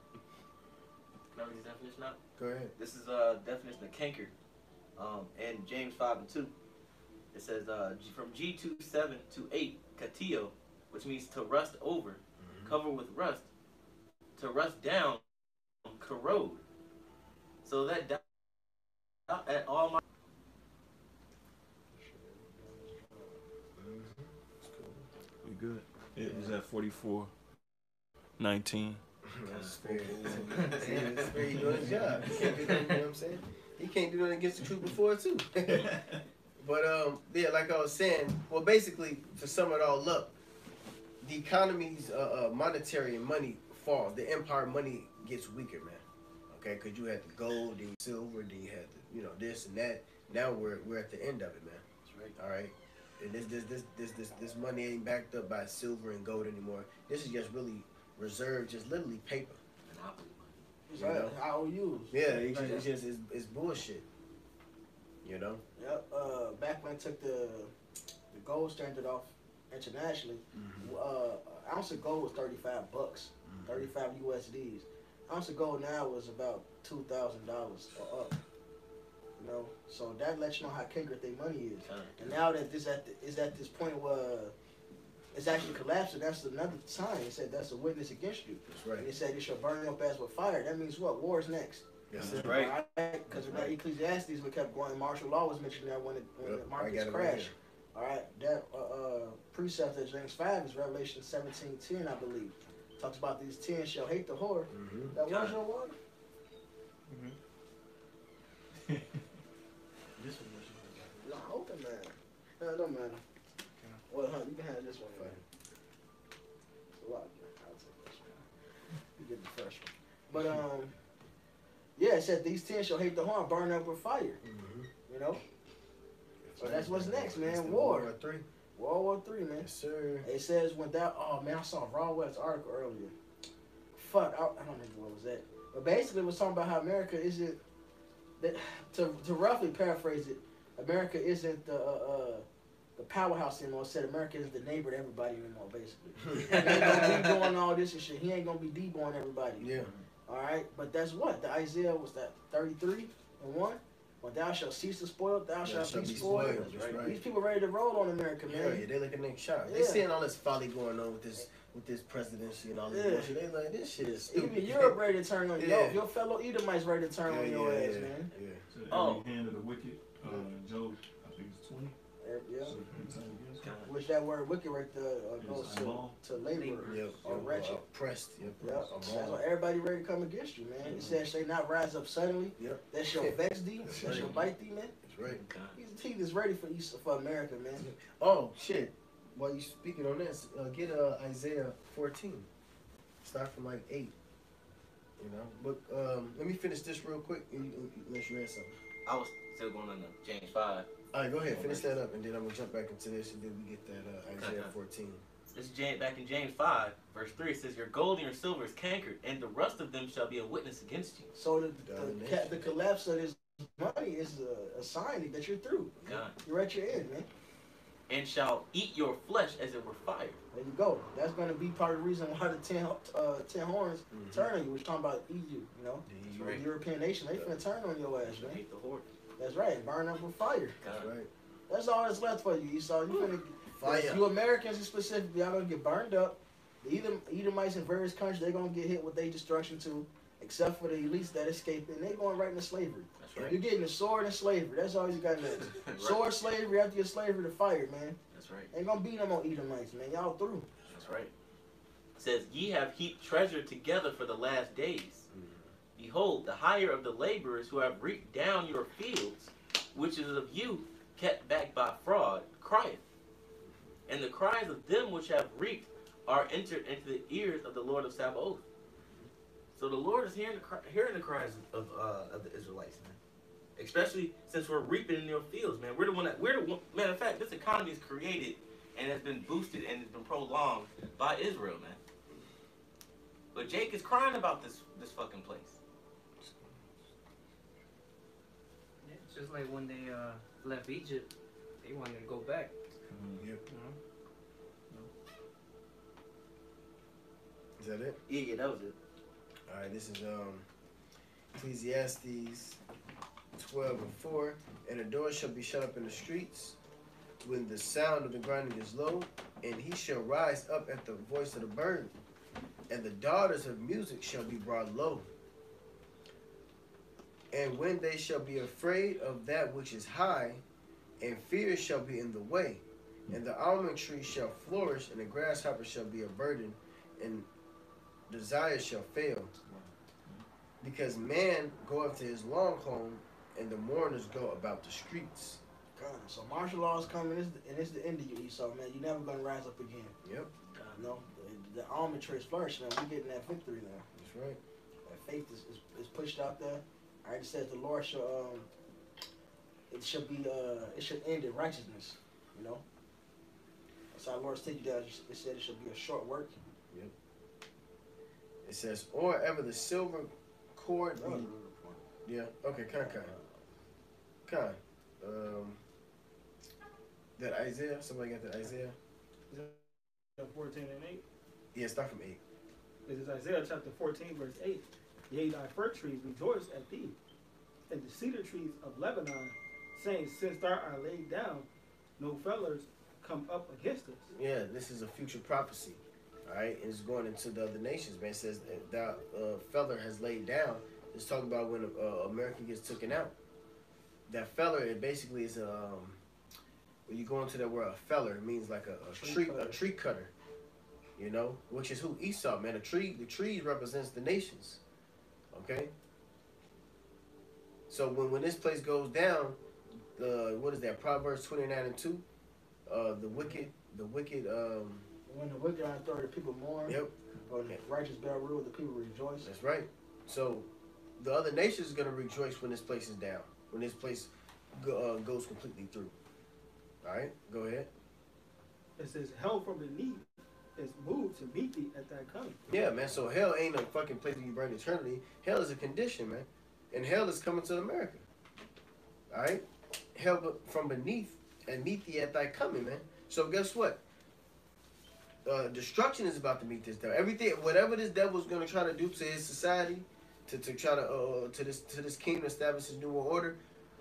Can I read this definition out? Go ahead. This is a definition of canker, in James 5:2. It says from G27 to 8, katio, which means to rust over, cover with rust, to rust down, corrode. So that at all my. We good. It was at 44:19. That's fair. That's fair. He doing his job. He can't do nothing, you know what I'm saying? He can't do nothing against the truth before too. But yeah, like I was saying, well, basically to sum it all up, the economy's monetary and money falls. The empire money gets weaker, man. Okay, because you had the gold, then silver, then you had the, this and that. Now we're at the end of it, man. That's right. All right. And this money ain't backed up by silver and gold anymore. This is just really reserved, just literally paper. Monopoly money. It's You right. know? IOUs. Yeah, it's bullshit. You know. Yep. Back when I took the gold standard off internationally, an ounce of gold was $35, 35 USDs. Ounce of gold now was about $2,000 or up. You know, so that lets you know how cankerous their money is. And now that is at this point where it's actually collapsing, that's another sign. It said that's a witness against you. That's right. And it said it shall burn up as with fire. That means what? War is next. That's That's it. right. Because in that Ecclesiastes, we kept going. Martial law was mentioned there when the Yep, I markets got it right crashed. All right, that precept of James 5 is Revelation 17:10, I believe. Talks about these 10 shall hate the whore. Mm-hmm. That was your water. This one was No, open man. No, it don't matter. Well, huh, you can have this one. Man. It's a lot. I'll take this one. You get the first one. But yeah, it said these 10 shall hate the harm, burn up with fire. Mm-hmm. You know. So that's what's next, man. It's the War. World War III. World War III, man. Yes, sir. It says when that. Oh man, I saw Raw West article earlier. Fuck, I don't remember what was that. But basically, it was talking about how America isn't. That to roughly paraphrase it, America isn't the powerhouse anymore. It said America is the neighbor to everybody anymore. Basically, he ain't gonna be doing all this and shit. He ain't gonna be deborn everybody. Yeah. All right, but that's what the Isaiah was that 33:1. When thou shalt cease to spoil, thou shalt be spoiled. That's right. These people ready to roll on America, man. Yeah, they looking next shot. Yeah. They seeing all this folly going on with this presidency and all this bullshit. They like, this shit is stupid. Even Europe ready to turn on you. Yeah. Your fellow Edomites ready to turn on your ass, man. Yeah. So Oh. every hand of the wicked, Job, I think it's 20. Yeah. So every time against him. Which that word wicked right there goes Yes, to labor Yep. or wretched. Oppressed. Yep. Yep. That's why everybody ready to come against you, man. It says they not rise up suddenly. Yep. That shall vex thee. That's That right. shall bite thee, man. That's right. He is ready for America, man. Oh shit! While you speaking on this, get Isaiah 14. Start from like 8. You know, but let me finish this real quick, unless you had something. I was still going on the James 5. All right, go ahead, finish that up, and then I'm gonna jump back into this, and then we get that Isaiah 14. This is back in James 5, verse 3. It says, your gold and your silver is cankered, and the rust of them shall be a witness against you. So the collapse of this money is a sign that you're through. God. You're at your end, man. And shall eat your flesh as it were fire. There you go. That's going to be part of the reason why the 10 horns turn on you. We're talking about Egypt, you know. That's right. The European nation, they finna turn on your ass, Shall man. hate the horde. That's right. Burn up with fire. That's God. right. That's all that's left for you, Esau. You finna Fire. You Americans specifically, y'all gonna get burned up. The Edomites in various countries, they're gonna get hit with their destruction too, except for the elites that escape, and they're going right into slavery. That's right. You're getting the sword and slavery. That's all you got next. Right. Sword, slavery, after your slavery to fire, man. That's right. Ain't gonna be no more Edomites, man. Y'all through. That's right. It says, ye have heaped treasure together for the last days. Behold, the hire of the laborers who have reaped down your fields, which is of you kept back by fraud, crieth. And the cries of them which have reaped are entered into the ears of the Lord of Sabaoth. So the Lord is hearing the cries of the Israelites, man. Especially since we're reaping in your fields, man. We're the one. Matter of fact, this economy is created and has been boosted and has been prolonged by Israel, man. But Jake is crying about this fucking place. Yeah, it's just like when they left Egypt, they wanted to go back. Yep. You know? Is that it? Yeah, that was it. All right, this is Ecclesiastes 12:4. And the door shall be shut up in the streets when the sound of the grinding is low, and he shall rise up at the voice of the bird, and the daughters of music shall be brought low. And when they shall be afraid of that which is high, and fear shall be in the way, and the almond tree shall flourish, and the grasshopper shall be a burden, and desire shall fail. Because man goeth to his long home, and the mourners go about the streets. God, so martial law is coming, and it's the end of you, Esau, man. You're never gonna rise up again. Yep, You know, the almond tree is flourishing, man. We're getting that victory now. that's right. That faith is pushed out there. I already said the Lord shall it should end in righteousness. You know, that's how the Lord's taking you down. It said it should be a short work. It says, or ever the silver cord be... Yeah, okay, Con. That Isaiah, somebody got that Isaiah? 14 and 8. Yeah, start from 8. This is Isaiah chapter 14, verse 8. Yea, thy fir trees rejoice at thee, and the cedar trees of Lebanon, saying, since thou art laid down, no fellers come up against us. Yeah, this is a future prophecy. All right, and it's going into the other nations, man. It says that feller has laid down. It's talking about when America gets taken out. That feller, it basically is when you go into that word, a feller, it means like a tree cutter. You know, which is who? Esau, man. The tree represents the nations. Okay. So when this place goes down, what is that? Proverbs 29:2. The wicked the wicked. When the wicked are thrown, the people mourn. Yep. When the righteous bear rule, the people rejoice. That's right. So the other nations is gonna rejoice when this place is down. When this place goes completely through. All right. Go ahead. It says, hell from beneath is moved to meet thee at thy coming. Yeah, man. So hell ain't a fucking place where you burn eternity. Hell is a condition, man. And hell is coming to America. All right. Hell from beneath and meet thee at thy coming, man. So guess what? Destruction is about to meet this devil. Everything, whatever this devil's gonna try to do to his society, to try to this kingdom establish his new world order,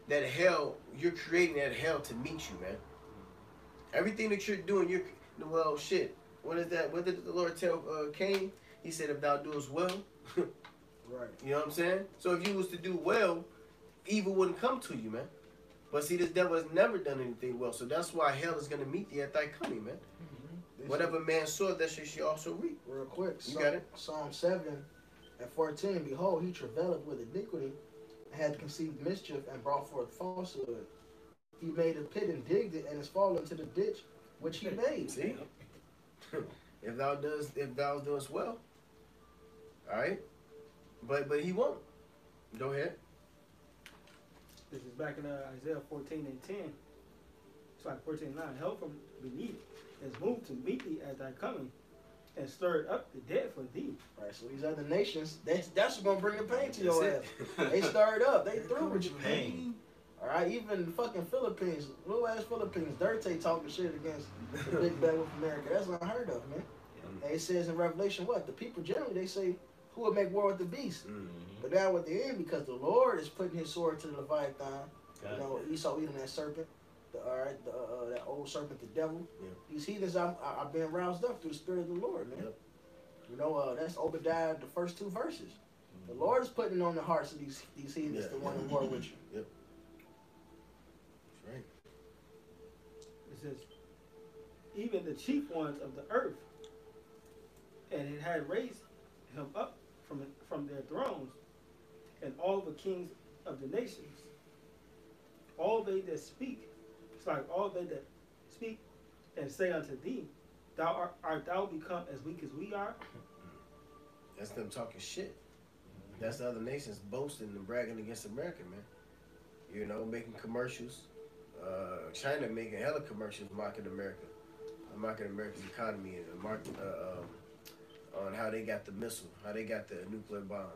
that hell, you're creating that hell to meet you, man. Everything that you're doing, well, shit. What is that? What did the Lord tell Cain? He said, if thou doest well, Right. you know what I'm saying? So if you was to do well, evil wouldn't come to you, man. But see, this devil has never done anything well, so that's why hell is gonna meet thee at thy coming, man. Whatever man soweth, that shall she also reap. Real quick. You got it? Psalm 7 and 14. Behold, he travaileth with iniquity, and had conceived mischief, and brought forth falsehood. He made a pit and digged it, and is fallen into the ditch which he made. See? if thou doest well. Alright? But he won't. Go ahead. This is back in Isaiah 14 and 10. It's like 14 and 9. Hell from beneath is moved to meet thee at thy coming, and stirred up the dead for thee. Right, so these other nations, that's what's gonna bring the pain to your ass. That's They stirred up. They through with you, Pain. All right, even fucking Philippines, little ass Philippines, Dirty talking shit against the big bad of America. That's unheard of, man. And it says in Revelation, what the people generally they say, who will make war with the beast? But now at the end, because the Lord is putting His sword to the Leviathan, you know, Esau eating that serpent, that old serpent, the devil. Yeah. These heathens are being roused up through the Spirit of the Lord, man. Yep. You know, that's Obadiah, the first 2 verses. The Lord is putting on the hearts of these heathens to want to war with you. Yep. That's right. It says, even the chief ones of the earth, and it had raised him up from their thrones, and all the kings of the nations, all they that speak, it's like all they that speak and say unto thee, art thou become as weak as we are? That's them talking shit. That's the other nations boasting and bragging against America, man. You know, making commercials. China making hella commercials mocking America, mocking America's economy, and marking on how they got the missile, how they got the nuclear bomb.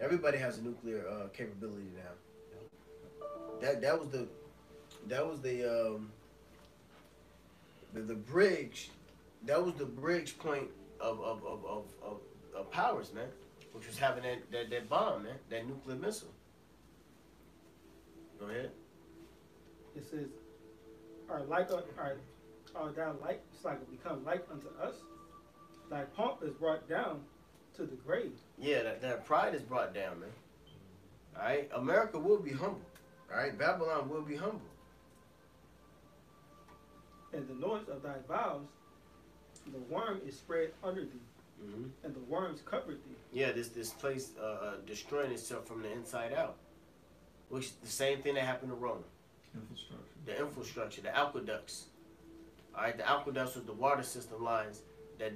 Everybody has a nuclear capability now. That was the bridge. That was the bridge point of powers, man, which was having that bomb, man, that nuclear missile. Go ahead. It says, are thou like, it's like become like unto us? Thy pomp is brought down to the grave. Yeah, that pride is brought down, man. All right, America will be humble. All right, Babylon will be humble. And the noise of thy vows, the worm is spread under thee, and the worms covered thee. Yeah, this place destroying itself from the inside out, which is the same thing that happened to Rome. Infrastructure. The infrastructure, the aqueducts. All right, the aqueducts was the water system lines that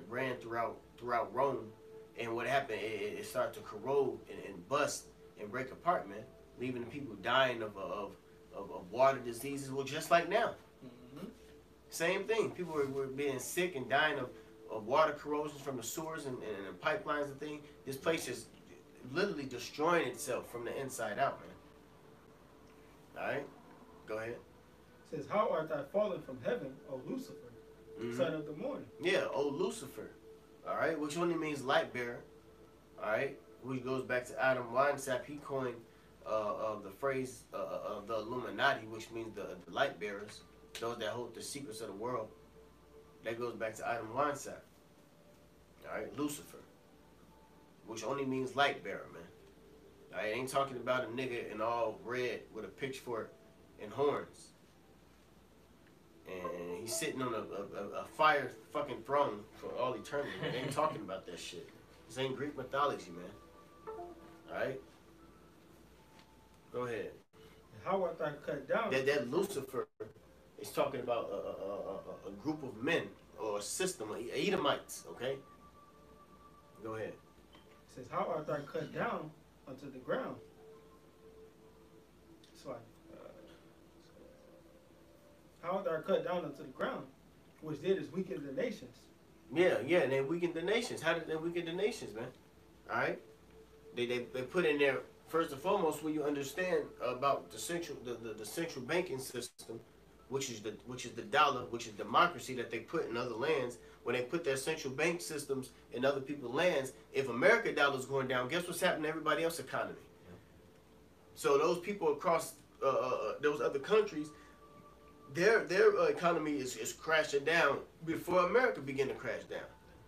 ran throughout Rome, and what happened? It started to corrode and bust and break apart, man, leaving the people dying of water diseases. Well, just like now. Same thing. People were being sick and dying of water corrosion from the sewers and pipelines and things. This place is literally destroying itself from the inside out, man. All right? Go ahead. It says, how art thou fallen from heaven, O Lucifer, son of the morning? Yeah, O Lucifer. All right? Which only means light bearer. All right? Which goes back to Adam Weinsap. He coined the phrase of the Illuminati, which means the light bearers. Those that hold the secrets of the world. That goes back to Adam Weinsap. Alright, Lucifer. Which only means light bearer, man. I ain't talking about a nigga in all red with a pitchfork and horns. And he's sitting on a fire fucking throne for all eternity. Man. They ain't talking about that shit. This ain't Greek mythology, man. Alright? Go ahead. And how art thou cut down? That Lucifer It's talking about a group of men or a system, Edomites. Okay. Go ahead. It says, "How art thou cut down unto the ground?" It's like, "How art thou cut down unto the ground, which did is weaken the nations." Yeah, and they weakened the nations. How did they weaken the nations, man? All right. They put in there first and foremost when you understand about the central banking system, which is the dollar, which is democracy that they put in other lands. When they put their central bank systems in other people's lands, if America dollar is going down, guess what's happening to everybody else's economy? Yeah. So those people across those other countries, their economy is crashing down before America began to crash down.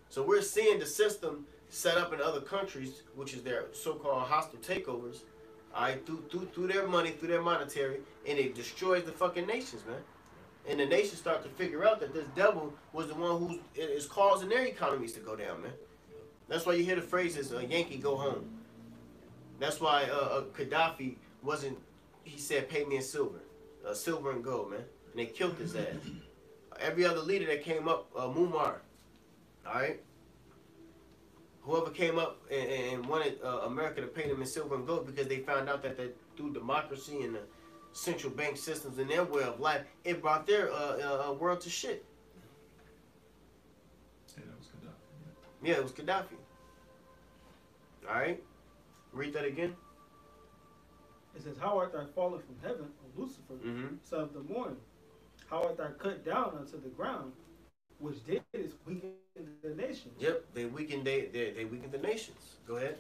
So we're seeing the system set up in other countries, which is their so-called hostile takeovers, all right, through their money, through their monetary, and it destroys the fucking nations, man. And the nations start to figure out that this devil was the one who is causing their economies to go down, man. That's why you hear the phrases, Yankee go home. That's why Gaddafi wasn't, he said, pay me in silver and gold, man. And they killed his ass. Every other leader that came up, Muammar, all right? Whoever came up and wanted America to pay them in silver and gold because they found out that through democracy and the central bank systems and their way of life, it brought their world to shit. Yeah, that was Gaddafi. Yeah, it was Gaddafi. All right? Read that again. It says, "How art thou fallen from heaven, O Lucifer, Mm-hmm. son of the morning? How art thou cut down unto the ground, which did is weaken the nations?" Yep, they weakened the nations. Go ahead.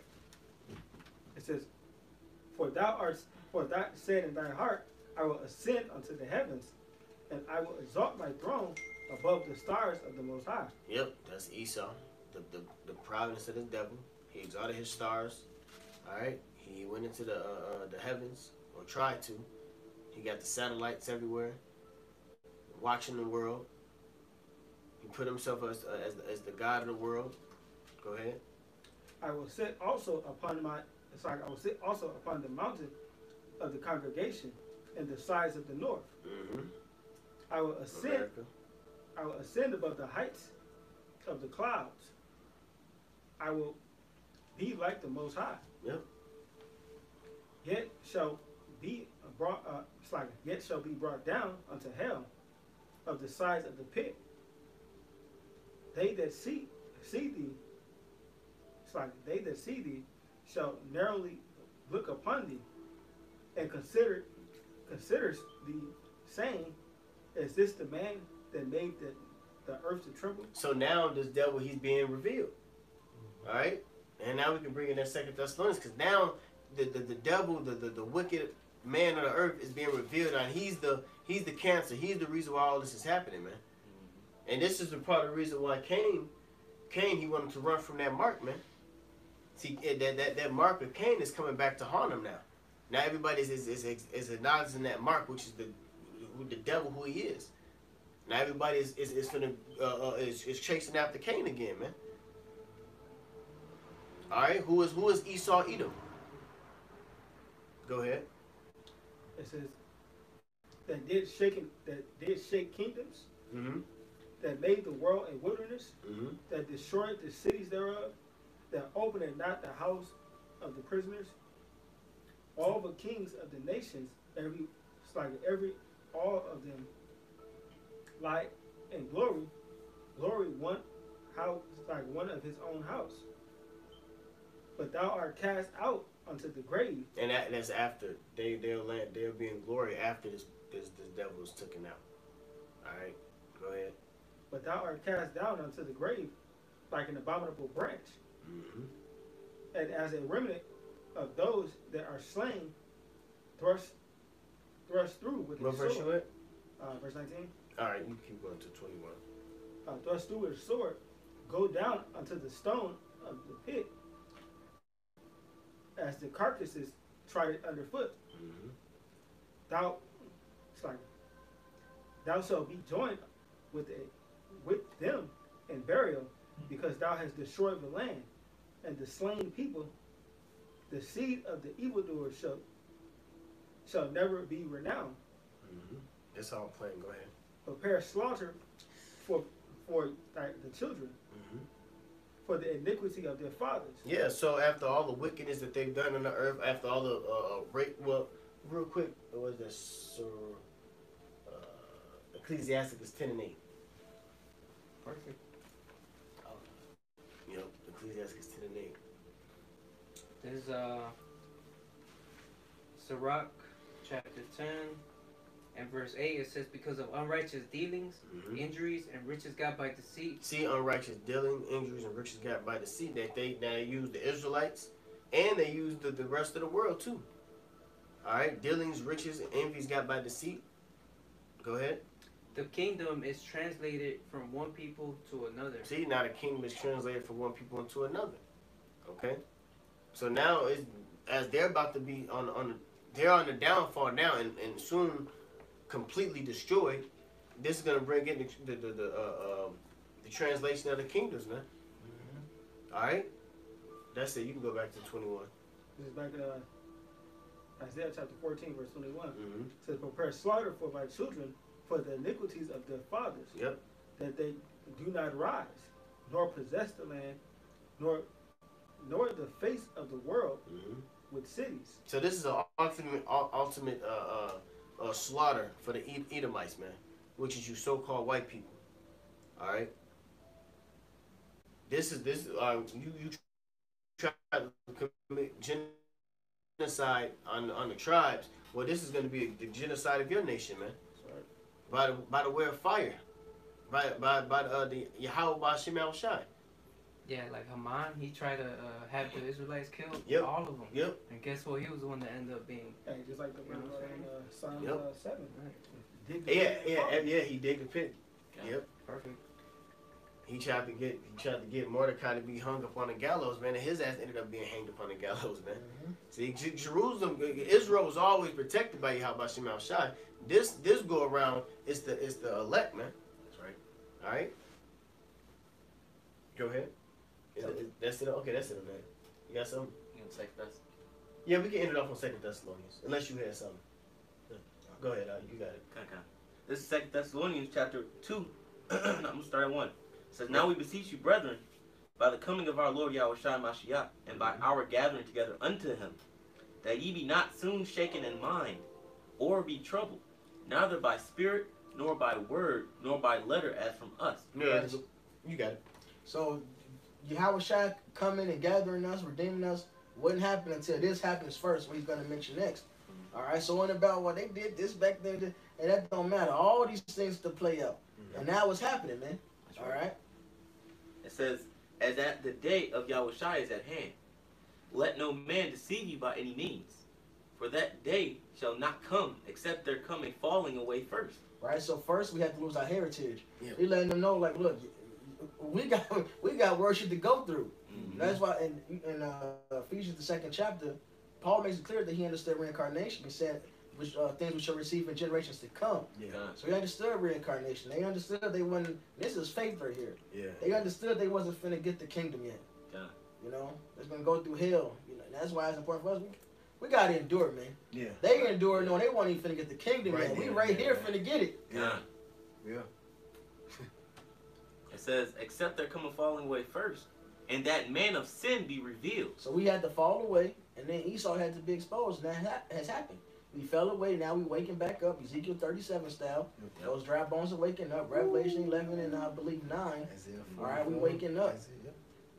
It says, for thou said in thy heart, I will ascend unto the heavens, and I will exalt my throne above the stars of the Most High. Yep, that's Esau, the providence of the devil. He exalted his stars. All right, he went into the heavens, or tried to. He got the satellites everywhere, watching the world. He put himself as the God of the world. Go ahead. I will sit also upon the mountain of the congregation in the sides of the north. Mm-hmm. I will ascend. America. I will ascend above the heights of the clouds. I will be like the Most High. Yep. Yet shall be brought. Yet shall be brought down unto hell, of the sides of the pit. They that see thee. They that see thee shall narrowly look upon thee, and considers thee, saying, "Is this the man that made the earth to tremble?" So now this devil, he's being revealed. All right, and now we can bring in that 2 Thessalonians, because now the devil, the wicked man of the earth, is being revealed, and he's the cancer. He's the reason why all this is happening, man. And this is the part of the reason why Cain, he wanted to run from that mark, man. See, that mark of Cain is coming back to haunt him now. Now everybody is acknowledging that mark, which is the devil, who he is. Now everybody is chasing after Cain again, man. All right, who is Esau Edom? Go ahead. It says that did shake kingdoms, Mm-hmm. that made the world a wilderness, Mm-hmm. that destroyed the cities thereof, that opened not the house of the prisoners. All the kings of the nations, all of them lie in glory one house, like one of his own house. But thou art cast out unto the grave. And that's after they'll be in glory after this devil is taken out. All right, go ahead. But thou art cast down unto the grave, like an abominable branch, Mm-hmm. and as a remnant of those that are slain, thrust through with What a verse you sword. at? Verse 19. All right, you keep going to 21. Thrust through with a sword, go down unto the stone of the pit, as the carcasses trodden underfoot. Mm-hmm. Thou shalt be joined with them in burial, because thou hast destroyed the land and the slain people. The seed of the evildoer shall never be renowned. Mm-hmm. That's all I'm playing. Go ahead. prepare slaughter for the children, for the iniquity of their fathers. Yeah, so after all the wickedness that they've done on the earth, after all the rape, well, real quick, what was that? So, Ecclesiasticus 10:8. Perfect. Yep, Ecclesiasticus 10:8. There's Sirach chapter 10 and verse 8. It says, because of unrighteous dealings, injuries, and riches got by deceit. See, unrighteous dealing, injuries, and riches got by deceit that they use the Israelites, and they use the rest of the world too. All right, dealings, riches, and envies got by deceit. Go ahead. The kingdom is translated from one people to another. See, now the kingdom is translated from one people into another. Okay, so now it's as they're about to be they're on the downfall now, and soon completely destroyed. This is gonna bring in the translation of the kingdoms, man. All right, that's it. You can go back to 21. This is back in Isaiah chapter 14, verse 21. It Mm-hmm. says, prepare slaughter for my children, for the iniquities of their fathers, Yep. that they do not rise, nor possess the land, nor the face of the world Mm-hmm. with cities. So this is an ultimate slaughter for the Edomites, man, which is you so-called white people. All right. You try to commit genocide on the tribes. Well, this is going to be the genocide of your nation, man. By the way of fire, by the Yahweh Ba'Shem Al-Shai. Yeah, like Haman, he tried to have the Israelites killed. Yep. All of them. Yep. And guess what? He was the one that ended up being. Hey, just like the You know what I'm Psalms Yep. 7. Right. Dig the pit. Yeah. He digged the pit. Yeah. Yep. Perfect. He tried to get Mordecai to be hung up on the gallows, man, and his ass ended up being hanged up on the gallows, man. See, Jerusalem, Israel was always protected by Yahweh Ba'Shem Al-Shai. This go around, it's the elect, man. That's right. All right. Go ahead. That's it. Okay, that's it, man. You got something? You know, second Thess. Yeah, we can end it off on 2 Thessalonians, unless you had something. Go ahead, you got it. Okay. This is 2 Thessalonians chapter 2. I'm going to start at 1. It says, now we beseech you, brethren, by the coming of our Lord Yahushua Mashiach, and by our gathering together unto him, that ye be not soon shaken in mind, or be troubled, neither by spirit, nor by word, nor by letter as from us. Yeah, you got it. So, Yahweh Shai coming and gathering us, redeeming us, wouldn't happen until this happens first, what he's going to mention next. All right, so what about what they did this back then, and that don't matter. All these things to play out. And now it's happening, man. That's All right? It says, as at the day of Yahushua is at hand, let no man deceive you by any means, for that day shall not come except there come a falling away first. Right, so first we have to lose our heritage. Yeah. We letting them know, like, look, we got worship to go through. That's why in Ephesians the 2nd chapter, Paul makes it clear that he understood reincarnation. He said, which things we shall receive in generations to come. Yeah. So he understood reincarnation. They understood they wasn't. This is faith right here. Yeah. They understood they wasn't finna get the kingdom yet. Yeah. You know, it's gonna go through hell. You know, that's why it's important for us. We gotta endure, man. Yeah. They endure knowing they won't even finna get the kingdom Right yet. We there, right yeah, here man. finna get it. Yeah. Yeah. It says, except there come a falling away first, and that man of sin be revealed. So we had to fall away, and then Esau had to be exposed, and that has happened. We fell away, now we waking back up, Ezekiel 37 style. Yep. Those dry bones are waking up, Revelation 11 and I believe 9. All right, we waking up.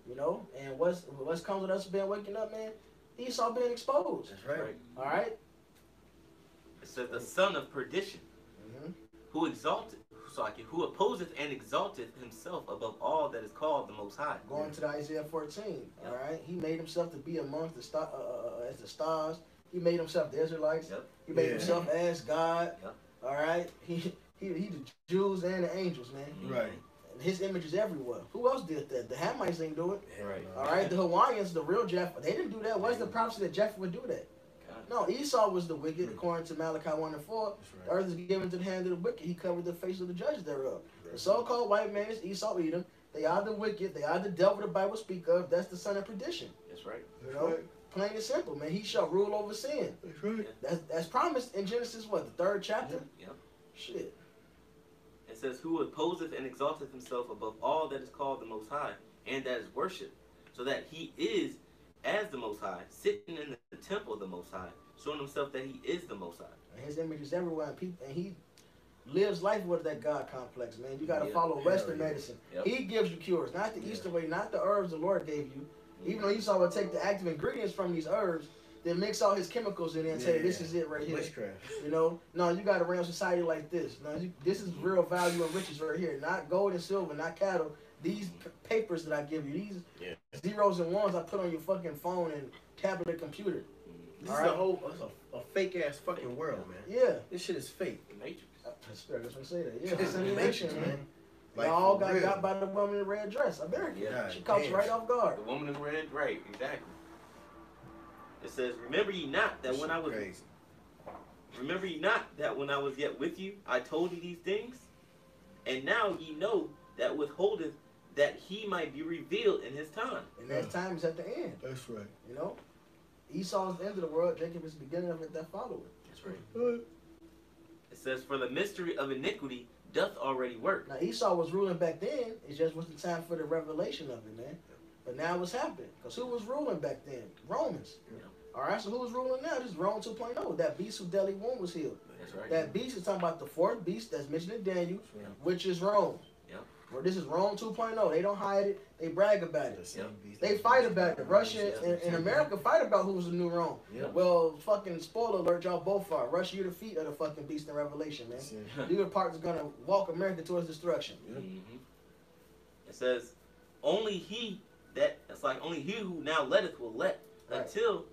You know, and what's comes with us being waking up, man? Esau being exposed. That's right. All right? It says, the son of perdition, who opposeth and exalteth himself above all that is called the Most High. Going to the Isaiah 14. All right? He made himself to be amongst the as the stars. He made himself the Israelites. Yep. He made Yeah. himself as God. Yep. All right? He the Jews and the angels, man. Right. And his image is everywhere. Who else did that? The Hamites didn't do it. Right. All right? The Hawaiians, the real Jephthah, they didn't do that. What's the prophecy that Jephthah would do that? No, Esau was the wicked, according to Malachi 1 and 4. The earth is given to the hand of the wicked. He covered the face of the judges thereof. The so-called white man is Esau, Edom. They are the wicked. They are the devil the Bible speak of. That's the son of perdition. That's right. You know? Plain and simple, man. He shall rule over sin. That's right. That's promised in Genesis, what, the 3rd chapter? Yep. Shit. says, who opposeth and exalteth himself above all that is called the Most High, and that is worshipped, so that he is as the Most High, sitting in the temple of the Most High, showing himself that he is the Most High. And his image is everywhere, and people, and he lives life with that God complex, man. You got to Yeah. follow Hell Western yeah. medicine. Yep. He gives you cures, not the Eastern way, not the herbs the Lord gave you. Even though Esau would take the active ingredients from these herbs, then mix all his chemicals in there and say, Yeah. this is it right here. Witchcraft. You know, no, you got to run society like this. No, this is real value and riches right here. Not gold and silver, not cattle. These papers that I give you, these Yeah. zeros and ones I put on your fucking phone and tablet and computer. This All is right. a whole a fake ass fucking world, man. Yeah. This shit is fake. The Matrix. That's what I say that. Yeah, It's it's a simulation, man. Like, They all for got real. got by the woman in the red dress. American. Yeah. She caught you right off guard. The woman in red, right, exactly. It says, remember ye not that when I was crazy. remember ye not that when I was yet with you, I told you these things? And now ye know that withholdeth that he might be revealed in his time. And that time is at the end. That's right. You know? Esau's the end of the world. Jacob is the beginning of it that follow it. That's right. It says, for the mystery of iniquity doth already work. Now Esau was ruling back then. It just wasn't time for the revelation of it, man. But now what's happening? Because who was ruling back then? Romans. Yeah. All right, so who was ruling now? This is Rome 2.0. That beast whose deadly wound was healed. That's right. That beast is talking about the fourth beast that's mentioned in Daniel, Yeah. which is Rome. Yep. Where this is Rome 2.0. They don't hide it. They brag about it. The same beast. They fight about it. Russia and America fight about who's the new Rome. Yeah. Well, fucking spoiler alert, y'all both are. Russia, you're the feet of the fucking beast in Revelation, man. You're the part that's gonna walk America towards destruction. Mhm. It says, only he who now letteth will let Right. until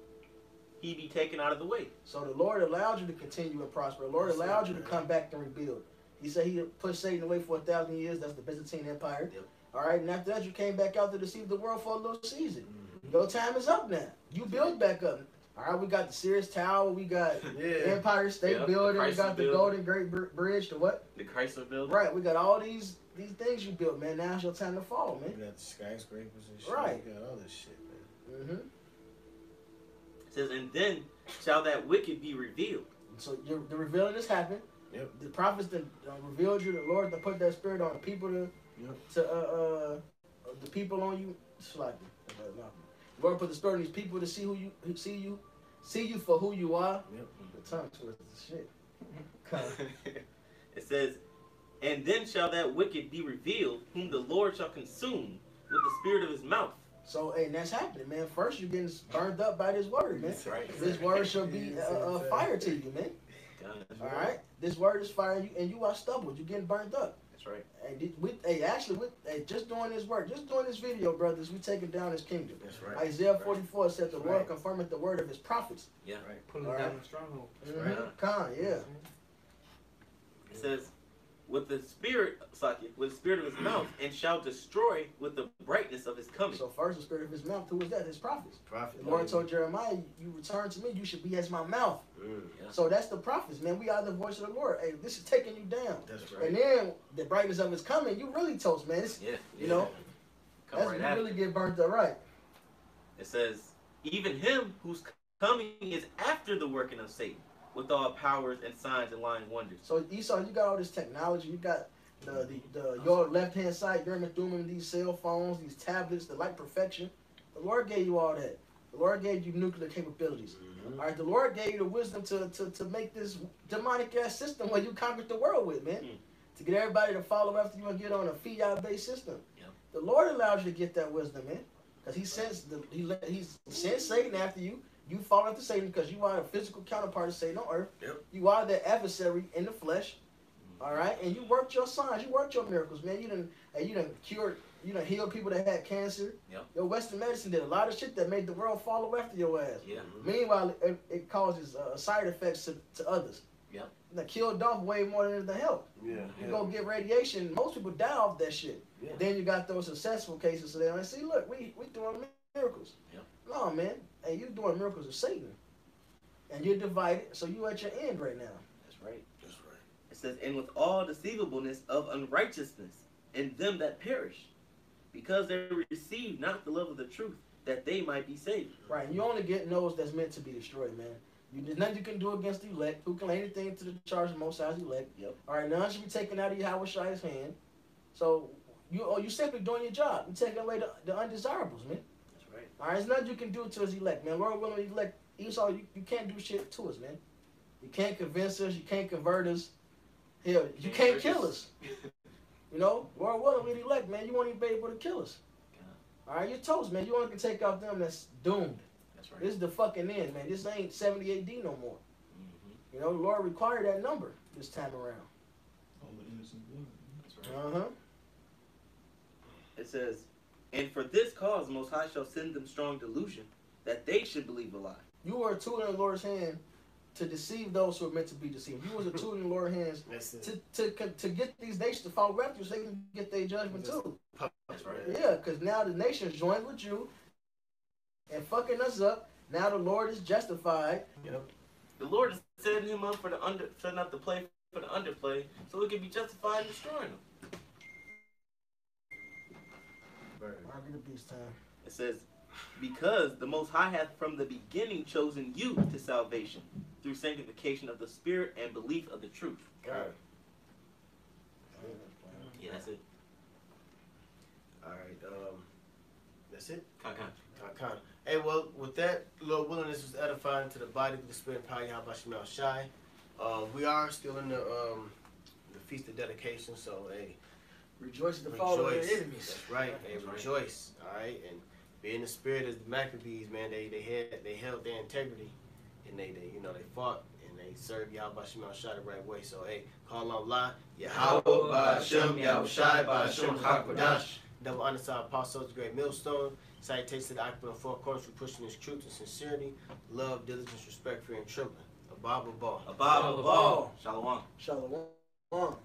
he be taken out of the way. So the Lord allowed you to continue and prosper. The Lord That's allowed it, you to man. come back and rebuild. He said he pushed Satan away for 1,000 years. That's the Byzantine Empire. Yep. All right, and after that, you came back out to deceive the world for a little season. Mhm. Your time is up now. You build back up. All right, we got the Sears Tower. We got Yeah. Empire State Yeah, Building. the We got Chrysler the Building. Golden Gate Bridge. The what? The Chrysler building. Right, we got all these things you built, man. Now's your time to fall, We man. got the skyscrapers and shit. Right. We got all this shit, man. Mm-hmm. It says, and then shall that wicked be revealed. So the revealing has happened. Yep. The prophets that revealed you, the Lord that put that spirit on the people to Yep. the people on you. Slightly. The Lord put the spirit on these people to see see you for who you are. Yep. The tongue twister shit. It says, and then shall that wicked be revealed, whom the Lord shall consume with the spirit of his mouth. So, hey, and that's happening, man. First, you're getting burned up by this word, man. That's right. This word shall be fire to you, man. That's All right. right. This word is fire, and you are stubborn. You're getting burned up. That's right. And just doing this work, just doing this video, brothers, we taking down his kingdom. That's right. Isaiah 44 said the Lord Right. confirmeth the word of his prophets. Yeah. Right. Pulling All down right. the stronghold. Mhm. Khan, yeah. It says, with the spirit of his mouth, and shall destroy with the brightness of his coming. So first, the spirit of his mouth. Who was that? His prophets. Profit. The Lord told Jeremiah, "You return to me. You should be as my mouth." Yeah. So that's the prophets, man. We are the voice of the Lord. Hey, this is taking you down. That's right. And then the brightness of his coming, you really toast, man. It's, Yeah. you know, Come that's right you after. really get burnt up, right? It says, even him whose coming is after the working of Satan, with all powers and signs and lying wonders. So Esau, you got all this technology. You got your left hand side, Urim and Thummim, these cell phones, these tablets, the light perfection. The Lord gave you all that. The Lord gave you nuclear capabilities. Mhm. All right, the Lord gave you the wisdom to make this demonic ass system where you conquered the world with, man. Mm. To get everybody to follow after you and get on a fiat based system. Yep. The Lord allowed you to get that wisdom, man, because He sent Satan after you. You fall after Satan because you are the physical counterpart of Satan on earth. Yep. You are the adversary in the flesh. All right, and you worked your signs, you worked your miracles, man. You done cured, you done healed people that had cancer. Yep. Your Western medicine did a lot of shit that made the world follow after your ass. Yeah. Meanwhile, it causes side effects to others. Yep. That killed off way more than the help. Yeah. You go get radiation, most people die off that shit. Yeah. Then you got those successful cases, so they don't see, look, we doing miracles. Yep. No, man, hey, you doing miracles of Satan, and you're divided, so you at your end right now. That's right. That's right. It says, and with all deceivableness of unrighteousness in them that perish, because they receive not the love of the truth, that they might be saved. Right, and you only get those that's meant to be destroyed, man. There's nothing you can do against the elect. Who can lay anything to the charge of the Most High's elect? Yep. All right, none should be taken out of Yahweh's hand. So you simply doing your job. You taking away the undesirables, man. That's right. All right, there's nothing you can do to his elect, man. Lord willing, elect Esau, you can't do shit to us, man. You can't convince us. You can't convert us. Hell, you can't kill us. You know, Lord willing, we elect, man. You won't even be able to kill us. All right, you're toast, man. You only can take out them that's doomed. That's right. This is the fucking end, man. This ain't 70 AD no more. Mm-hmm. You know, the Lord required that number this time around. All the innocent blood. That's right. Uh-huh. It says, and for this cause the Most High shall send them strong delusion, that they should believe a lie. You were a tool in the Lord's hand to deceive those who are meant to be deceived. You was a tool in the Lord's hands That's it. to get these nations to follow refuge so they can get their judgment too. That's right. Yeah, because now the nations joined with you and fucking us up. Now the Lord is justified. Yep. The Lord is setting him up for setting up the play for the underplay, so he can be justified in destroying him. Mark the beast time. It says, because the Most High hath from the beginning chosen you to salvation through sanctification of the Spirit and belief of the truth. God. Yeah, that's it. All right. That's it. Con. Hey, well, with that, Lord willing, this was edifying to the body of the Spirit and power of Yahweh Shemel Shai. We are still in the feast of dedication, so hey, Rejoice at the fall of their enemies. That's right. Hey, rejoice. All right, and be in the spirit as the Maccabees, man. They held their integrity, and they fought and they served Yahweh Shemel Shai the right way. So hey, call on Allah, Yahweh Ba'Shem, Yahweh Shai Ba'Shem Hakodash. Double honor to our apostles, great millstone. Salutations to the occupant of four corners for pushing his truth and sincerity, love, diligence, respect, fear, and trembling. Abba Ball. Abba, Shalom. Shalom.